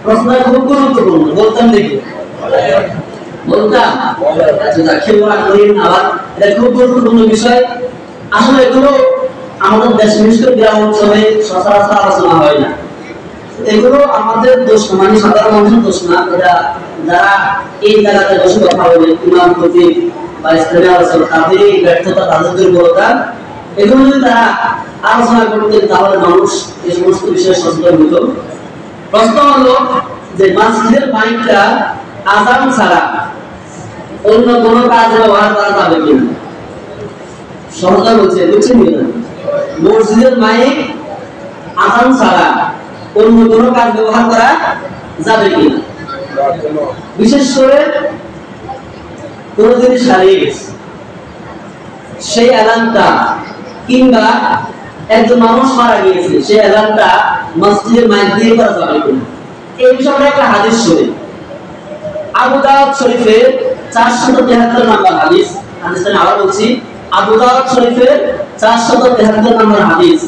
প্রশ্নটা খুব গুরুত্বপূর্ণ, বলতাম দেখি বলতাম আচ্ছা খেয়াল রাখবেন। আবার এটা খুব গুরুত্বপূর্ণ বিষয়। আসলে এগুলো আমাদের দেশ বিশেষ করে গ্রাম অঞ্চলে সচরাচর আলোচনা হয় না। এগুলো আমাদের দোষ না, মানে সাধারণ মানুষের দোষ না। এটা যারা এই জায়গাতে বসে কথা বলে ইমাম খতিব বা ইসলামী আলোচনা, তাদের এই ব্যর্থতা, তাদের দুর্বলতা, এগুলো যদি তারা আলোচনা করতেন তাহলে মানুষ এই সমস্ত বিষয়ে সচেতন হতো। প্রশ্ন হলো যে মসজিদের মাইকটা আযান ছাড়া অন্য কোনো কাজে ব্যবহার করা যাবে কিনা? সহজা বলছে, বুঝছেন কিনা? মসজিদের মাইক আযান ছাড়া অন্য কোনো কাজ ব্যবহার করা যাবে কিনা? বিশেষ করে কোন জিনিস হারিয়ে গেছে সেই অ্যালার্মটা, কিংবা একজন মানুষ মারা গিয়েছে সেই অ্যালার্মটা মসজিদের মাইক দিয়ে করা যাবে কিনা? এই বিষয়ে একটা হাদিস শরীফ, আবু দাউদ শরীফের 473 নম্বর হাদিস। হাদিসটা আমি আবার বলছি, আবু দাউদ শরীফের 473 নম্বর হাদিস।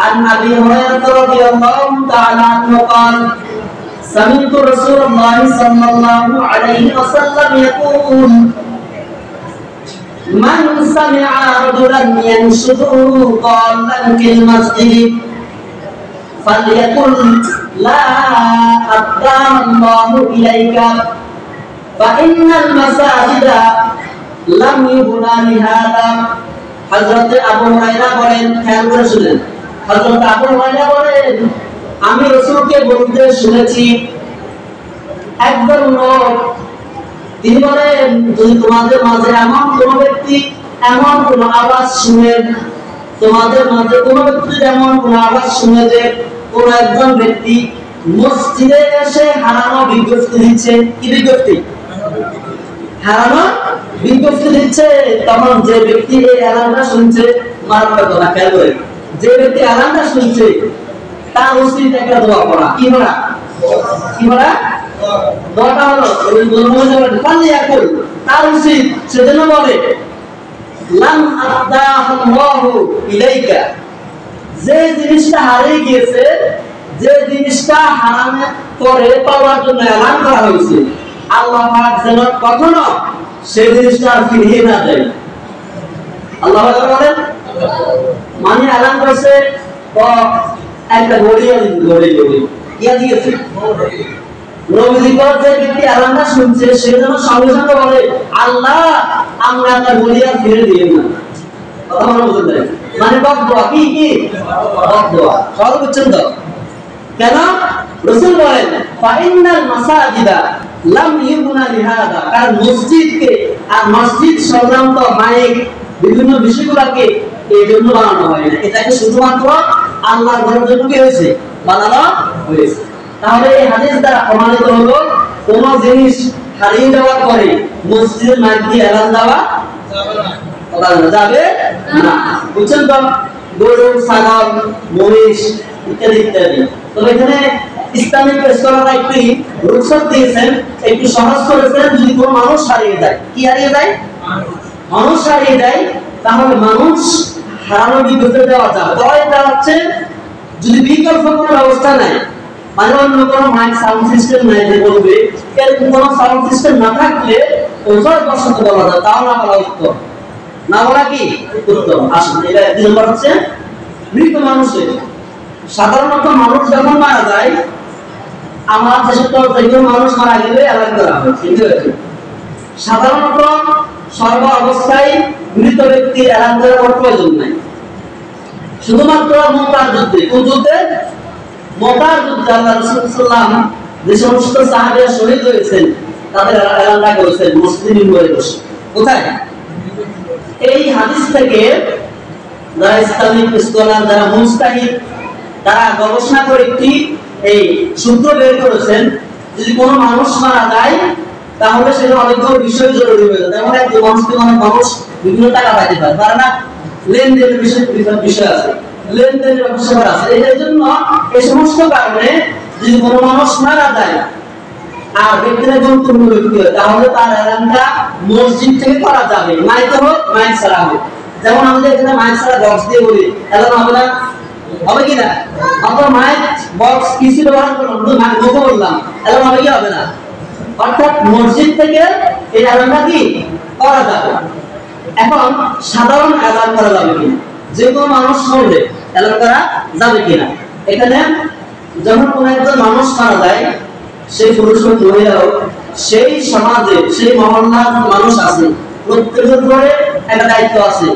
عن أبي هريرة رضي الله تعالى عنه قال سمعت رسول الله صلى الله عليه وسلم يقول من سمع رجلا ينشد قائلا في المسجد فليقل لا أدى الله إليك فإن المساجد لم يبنى لهذا। হযরত আবু হুরায়রা বলেন, খেয়াল করে শুনেন, হযরত আবু হুরায়রা বলেন আমি রাসূলকে বলতে শুনেছি একজন লোক, তিনি বলেন যদি তোমাদের মাঝে এমন কোন ব্যক্তি এমন কোন আওয়াজ শুনে, তোমাদের মাঝে কোন ব্যক্তি এমন কোন আওয়াজ শুনে যে কোন একজন ব্যক্তি মসজিদে এসে হারানো বিজ্ঞপ্তি দিচ্ছে, কি বিজ্ঞপ্তি? হারানো বিজ্ঞপ্তি দিচ্ছে, তখন যে ব্যক্তি এই অ্যালার্মটা শুনছে, মারাত্মক কথা, খেয়াল করে, যে ব্যক্তি অ্যালার্মটা শুনছে তার উচিত একটা দোয়া পড়া। কি পড়া? কি পড়া? দোয়াটা হলো ওই বলতে পারলে এখন তার উচিত সেজন্য বলে লাম আদাহু ইলাইকা, যে জিনিসটা হারিয়ে গিয়েছে, যে জিনিসটা হারানোর পরে পাওয়ার জন্য অ্যালার্ম করা হয়েছে, আল্লাহ পাক যেন কখনো সেই জিনিসটা ফিরিয়ে না দেয়। আল্লাহ পাক বলেন মানে অ্যালার্ম করেছে তো একটা ঘড়ি ইয়া দিয়েছে, নবীজি যে ব্যক্তি অ্যালার্মটা শুনছে সে যেন সঙ্গে সঙ্গে বলে আল্লাহ আমরা একটা ঘড়ি আর ফিরে দিই না। কথা মনে বুঝতে পারেন? মানে বদদোয়া, কি কি বদদোয়া, সহজ বুঝছেন তো? কেন? রাসূল বলেন ফাইনাল মাসাজিদা লাম ইউবনা লিহাদা, কারণ মসজিদকে আর মসজিদ সংক্রান্ত মাইক বিভিন্ন বিষয়গুলোকে এই জন্য বানানো হয় না, এটাকে শুধুমাত্র আল্লাহর ঘরের জন্য কি হয়েছে? বানানো হয়েছে। তাহলে এই হাদিস দ্বারা প্রমাণিত হলো কোন জিনিস হারিয়ে যাওয়ার পরে মসজিদের মাইক দিয়ে অ্যালার্ম দেওয়া যাবে না। বুঝছেন তো? গরু, ছাগল, মহিষ ইত্যাদি ইত্যাদি। তবে এখানে ইসলামিক স্কলাররা একটি রুখসত দিয়েছেন, একটু সহজ করেছেন, যদি কোনো মানুষ হারিয়ে যায়, কি হারিয়ে যায়? মানুষ হারিয়ে যায়, তাহলে মানুষ হারানো বিজ্ঞপ্তি দেওয়া যাবে। তবে এটা হচ্ছে যদি বিকল্প কোনো ব্যবস্থা নাই, মানে অন্য কোনো মাইক সাউন্ড সিস্টেম নাই যে বলবে, এরকম কোনো সাউন্ড সিস্টেম না থাকলে ওজন বসত বলা যায়, তাও না বলা উত্তম, না বলা কি উত্তম। আসুন এটা 2 নম্বর হচ্ছে মৃত মানুষের। সাধারণত মানুষ যখন মারা যায়, আমার দেশে তো যে মানুষ মারা গেলে অ্যালার্ম করা হয়, কিন্তু সাধারণত সর্ব অবস্থায় মৃত ব্যক্তির অ্যালার্ম করার প্রয়োজন নাই। শুধুমাত্র মুতার যুদ্ধে, কোন যুদ্ধে? মুতার যুদ্ধে আল্লাহ রাসূল সাল্লাল্লাহু আলাইহি ওয়াসাল্লাম যে সমস্ত সাহাবীরা শহীদ হয়েছেন তাদের অ্যালার্মটা করেছেন মসজিদে মিম্বরে বসে। কোথায়? এই হাদিস থেকে যারা ইসলামিক স্কলার, যারা মুস্তাহিদ, তারা গবেষণা করে একটি এই সূত্র বের করেছেন, যদি কোনো মানুষ মারা যায় তাহলে সেটা অনেকগুলো বিষয় জরুরি হয়ে যায়। যেমন একজন মানুষকে অনেক মানুষ বিভিন্ন টাকা পাইতে পারে না, লেনদেনের বিষয় আছে, লেনদেনের বিষয় আছে। এই জন্য এই সমস্ত কারণে যদি কোনো মানুষ মারা যায় আর ব্যক্তিরা গুরুত্বপূর্ণ ব্যক্তি হয় তাহলে তার এলানটা মসজিদ থেকে করা যাবে, মাইকে হোক মাইক ছাড়া হোক। যেমন আমাদের এখানে মাইক ছাড়া বক্স দিয়ে বলি, এলান হবে না? হবে কি না? অথবা মাইক বক্স কিছু ব্যবহার করলাম, শুধু মাইক মুখে বললাম, এলান হবে কি হবে না? অর্থাৎ মসজিদ থেকে এই এলানটা কি করা যাবে। এখন সাধারণ এলান করা যাবে কিনা, যে কোনো মানুষ শুনলে এলান করা যাবে কিনা? এখানে যখন কোনো একজন মানুষ মারা যায়, সেই পুরুষ হোক মহিলা হোক, সেই সমাজে সেই মহল্লার মানুষ আছে, প্রত্যেকের উপরে একটা দায়িত্ব আছে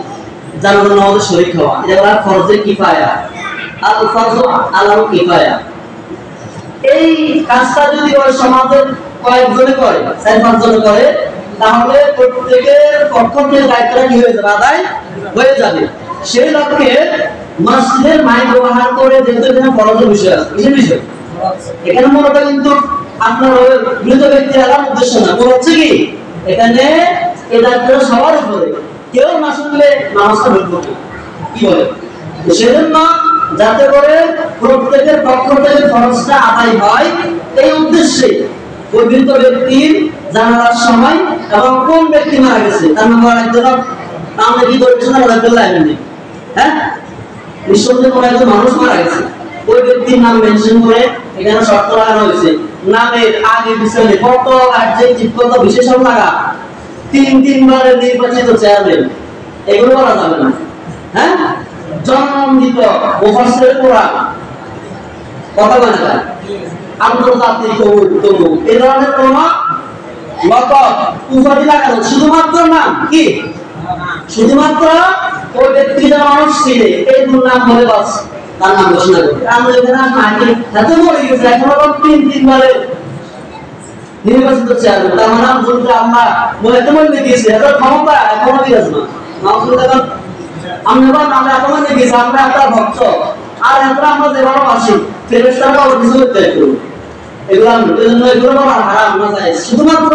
জানাজার নামাজে শরীক হওয়া। এটা বলা ফরজে কিফায়া, আল ফরজু আলাল কিফায়া। এই কাজটা যদি ওই সমাজের কয়েকজনে করে, 4-5 জন করে, তাহলে প্রত্যেকের পক্ষ থেকে দায়িত্বটা কি হয়ে যাবে, আদায় হয়ে যাবে। সেই লক্ষ্যে মসজিদের মাইক ব্যবহার করে যেহেতু এখানে ফরজের বিষয় আছে, কিসের বিষয়? এখানে মূলত কিন্তু আপনার মৃত ব্যক্তির এলাকার উদ্দেশ্য না, মনে হচ্ছে কি এখানে এই দায়িত্বটা সবার উপরে, কেউ না শুনলে নামাজটা ভুলবে কি বলে। সেজন্য যাতে করে প্রত্যেকের পক্ষ থেকে ফরজটা আদায় হয়, এই উদ্দেশ্যে ওই মৃত ব্যক্তির জানাজার সময় এবং কোন ব্যক্তি মারা গেছে তার নাম বলার জন্য আমরা কি করছি না বলা বললাম না, হ্যাঁ নিঃসন্দেহে কোনো একজন মানুষ মারা গেছে, ওই ব্যক্তির নাম মেনশন করে এখানে শর্ত লাগানো হয়েছে, নামের আগে পিছনে কত অ্যাডজেক্টিভ কত বিশেষণ লাগা, 3 বারের নির্বাচিত চেয়ারম্যান, এগুলো বলা যাবে না। হ্যাঁ, জন্মদিত মুফাসসির কোরআন কথা বলা যায়, আন্তর্জাতিক তমুক এই ধরনের কোন লকব উপাধি লাগানো, শুধুমাত্র নাম কি, শুধুমাত্র ওই ব্যক্তি যারা মানুষ ছিল এই নাম বলে বাস তার নাম ঘোষণা করবে। আমরা এখানে মাইকে এত মরে গেছে, এখন আবার 3 বারে নির্বাচিত চেয়ারম্যান, তার নাম বলতে আমরা এত মরে গেছি, এত ক্ষমতা এখনো দিয়েছে না। আমরা এত মরে গেছি, আমরা আপনার ভক্ত, আর আমরা যে ভালোবাসি ফেরেশতারা কিছু করতে করবো, এগুলো হারাম না যায়। শুধুমাত্র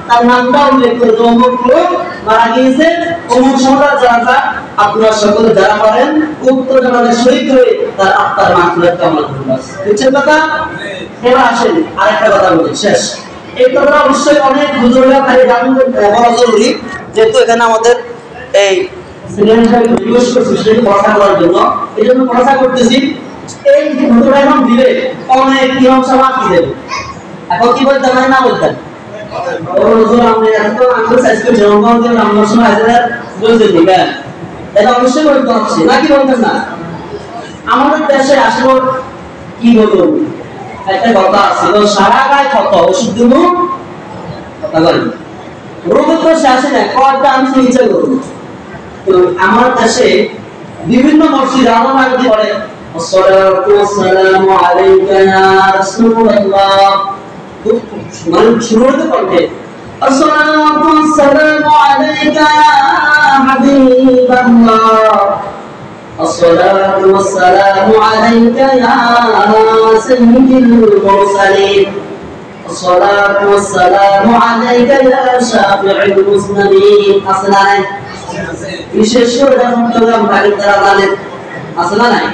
তার নামটা উল্লেখ করে অমুক লোক মারা গিয়েছে, অমুক সমাজের যারা আপনারা সকলে যারা পারেন উক্ত জানাজায় শরীক হয়ে তার আত্মার মাগফিরাত কামনা করুন। বুঝছেন কথা? এবার আসেন আরেকটা কথা বলি, শেষ। এই কথাটা অবশ্যই অনেক হুজুররা খালি জানুন বলা জরুরি, যেহেতু এখানে আমাদের এই সিনিয়র সাহেব রিকোয়েস্ট করছে সেটা কথা বলার জন্য, এই জন্য কথা করতেছি। এই হুজুররা এখন দিলে অনেক নিয়ম সভা কি দেবে, এখন কি বলতে পারে না বলতেন হুজুর আমরা এত আমরা সাইজ করে জমা দিয়ে আমরা সময় হাজার বলতে দিবেন, এটা অবশ্যই বলতে হচ্ছে নাকি বলতেন না? আমাদের দেশে আসলে কি বলবো, একটা কথা আছে, সারা গায়ে ক্ষত ওষুধ দিব কথা বলি, রোগ তো শেষ না, কয়টা আমি চিকিৎসা করবো। তো আমার দেশে বিভিন্ন মসজিদ আমার আগে বলে আসসালাতু ওয়াসসালামু আলাইকা ইয়া রাসূলুল্লাহ, মানে শুরু হতে পারবে আসসালাতু ওয়াসসালামু আলাইকা ইয়া হাবিবাল্লাহ, আসসালাতু ওয়াসসালামু আলাইকা ইয়া সাইয়্যিদুল মুরসালিন, আসসালাতু ওয়াসসালামু আলাইকা ইয়া শাফিউল মুসলিমিন। আসসালাম বিশেষ করে যখন ভারত দ্বারা জানেন আসলে নাই,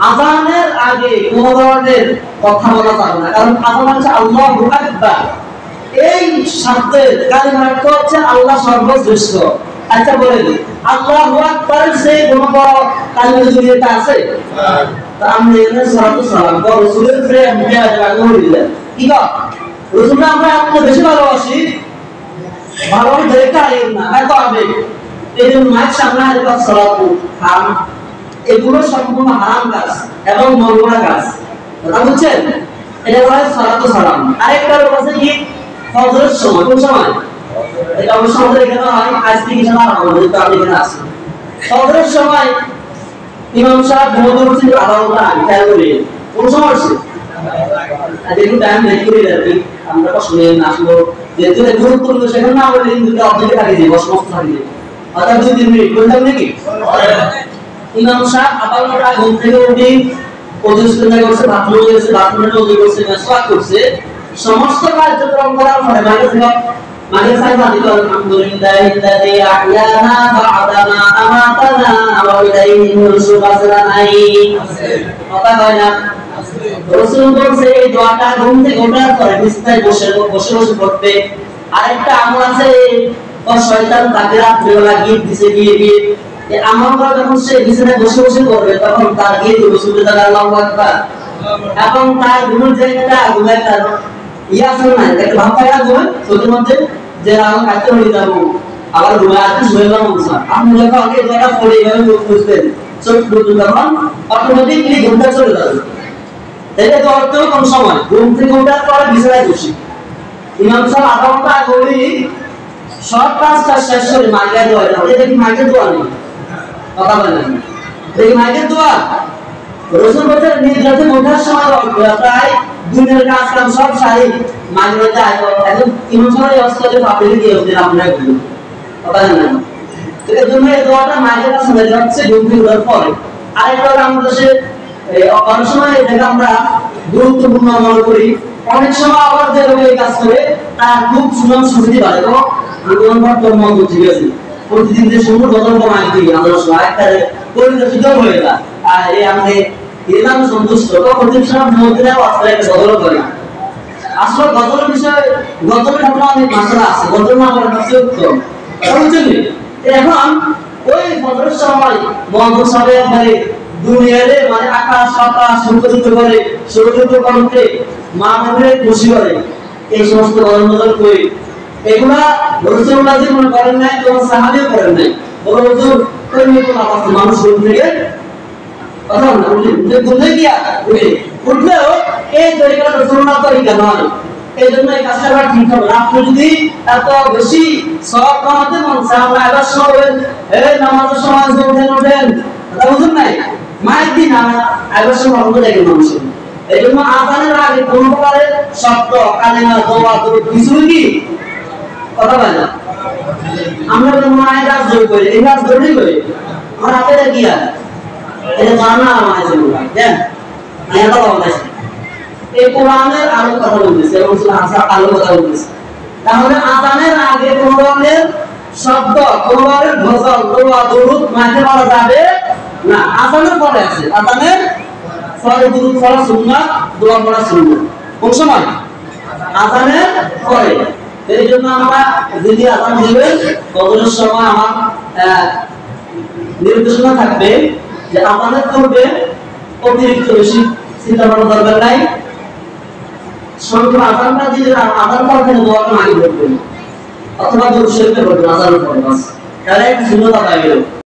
আযানের আগে কোন ধরনের কথা বলা যাবে না, কারণ আযান হচ্ছে আল্লাহু আকবার, এই শব্দের কালিমার অর্থ হচ্ছে আল্লাহ সর্বশ্রেষ্ঠ। আচ্ছা বলেন আল্লাহু আকবারের সেই কোন বড় কালিমা দুনিয়াতে আছে? তা আমরা এখানে সালাতু সালাম বড় রাসূলের প্রেম দিয়ে আগে দিলেন কি গো, রাসূলকে আমরা এত বেশি ভালোবাসি, ভালোবাসা দেখতে আইন না এত আবেগ, এই জন্য মায়ের সামনে হাজির সালাতু হারাম, এগুলো সম্পূর্ণ হারাম কাজ এবং মনগড়া কাজ, কথা বুঝছেন? এটা বলা হয় সালাতু সালাম। আরেকটা আছে কি ফজরের সময়, কোন সময়? এটা অবশ্য আমাদের এখানে হয়, আজ থেকে এখানে আমাদের তো আপনি এখানে আছেন, ফজরের সময় ইমাম সাহেব ঘুমোতে উঠছেন আধা ঘন্টা আগে, খেয়াল করি কোন সময় হচ্ছে একটু টাইম দেখে দিলে আর কি, আমরা কষ্ট নিয়ে না আসলো যেহেতু গুরুত্বপূর্ণ সেখানে না বলে কিন্তু অর্ধেকে থাকে যে সমস্ত থাকে যে অর্থাৎ 2-3 মিনিট বলতাম নাকি। ইমাম সাহেব আধা ঘন্টা ঘুম থেকে উঠে প্রতিষ্ঠা করছে, বাথরুমে গেছে, বাথরুমে ওযু করছে, মেসওয়াক করছে, সমস্ত কার্যক্রম করার পরে বাইরে থেকে মাগরিব সাইবা দিল আলহামদুলিল্লাহিল্লাযী আহইয়ানা বা'দা মা আমাতানা ওয়া ইলাইহি নুশুর আসরা নাই আছে কথা কয় না রাসূল বলেন এই দোয়াটা ঘুম থেকে ওঠার পরে বিছানায় বসে বসে পড়তে আরেকটা আমল আছে ও শয়তান তাকে রাত্রিবেলা গিয়ে দিছে গিয়ে এই আমলটা যখন সে বিছানায় বসে বসে করবে তখন তার গিয়ে রাসূলের দ্বারা আল্লাহু আকবার এবং তার ঘুমের যে একটা ঘুমের তার ইয়া শুনে একটা ভাব পায়া ঘুমে চোখের মধ্যে যে আমি কাটতে হয়ে যাব আবার ঘুমে আসতে শুয়ে গেলাম স্যার আপনি যখন আগে জায়গা পড়ে গেলেন বুঝবেন চোখ বুঝতে তখন অটোমেটিক্যালি ঘুমটা চলে যাবে এটা তো অর্থ কম সময় ঘুম থেকে ওঠার পরে বিছানায় বসি ইমাম সাহেব আধা ঘন্টা আগে সব কাজটা শেষ করে মাইকের দোয়া দাও এটা কি মাইকের দোয়া নেই কথা বলেন এই মাইকের দোয়া রাসূল বলেন নিদ্রাতে ওঠার সময় প্রায় দুনিয়ার কাজ কাম সব সারি মাইকের যায় এখন ইমাম সাহেব অবস্থাতে পাবলিক দিয়ে ওদের আপনারা বলুন কথা জানেন তো এর জন্য এই দোয়াটা মাইকের কাছে হয়ে যাচ্ছে ঘুম থেকে ওঠার পরে আরেকটা আমাদের দেশে অনেক সময় এটা আমরা গুরুত্বপূর্ণ মনে করি অনেক সময় আবার যে লোক এই কাজ করে তার খুব সুনাম সুবিধা বাড়ে তো আন্দোলন বর্তমান মত ঠিক আছে প্রতিদিন যে সুন্দর বদল কমায় দিই আমরা সবাই একটা পরিচিত হয়ে যায় আর এই আমাদের এলাম সন্তুষ্ট তো প্রতিদিন সব মধ্যে আসলে একটা বদল করে আসলে গজলের বিষয়ে গজলের ঘটনা অনেক মাসলা আছে গজল না আমার কাছে উত্তম বুঝছেন এখন ওই বদলের সময় মন্ত্র সবে একবারে দুনিয়ারে মানে আকাশ বাতাস সংকোচিত করে সুরক্ষিত করতে মা মনে খুশি করে এই সমস্ত বদল করে এগুলা রাসূলুল্লাহ জীবন করেন নাই কোন সাহাবীও করেন নাই বড় হুজুর কোন কোন অবস্থা মানুষ থেকে কথা না যে বুঝে গিয়া উঠলেও এই তরিকা রাসূলুল্লাহ তরিকা নয় এই জন্য এই কাজটা করা ঠিক হবে আপনি যদি এত বেশি সওয়াব কামাতে মন চায় আমরা এবার সময় এই নামাজের সময় ওঠেন কথা বুঝুন নাই মায়ের দিন এবার সময় বন্ধ দেখে মানুষ এই জন্য আযানের আগে কোন প্রকারের শব্দ কালেমা দোয়া কিছু কি কথা বলে না আমরা তো মায়ের কাজ জয় করি এই কাজ জরুরি করি আমার হাতে কি আছে এটা জানা আমার জন্য দেন আমি এটা বলতেছি এই কোরআনের আলো কথা বলতেছে এবং আসা আলো কথা বলতেছে তাহলে আযানের আগে কোন ধরনের শব্দ কোন ধরনের গজল দোয়া দরুদ মাঝে বলা যাবে না আযানের পরে আছে আযানের পরে দরুদ পড়া সুন্নাত দোয়া পড়া সুন্নাত কোন সময় আযানের পরে এই জন্য আমরা যদি আযান দিবেন ফজরের সময় আমার নির্দেশনা থাকবে যে আযানের পূর্বে অতিরিক্ত বেশি চিন্তা করার দরকার নাই সংক্ষেপ আযানটা দিলে আযান পড়তে দোয়াটা আগে করবেন অথবা দরুদ শরীফে পড়বেন আযানের পরে বাস তাহলে সুন্নাত আদায় হবে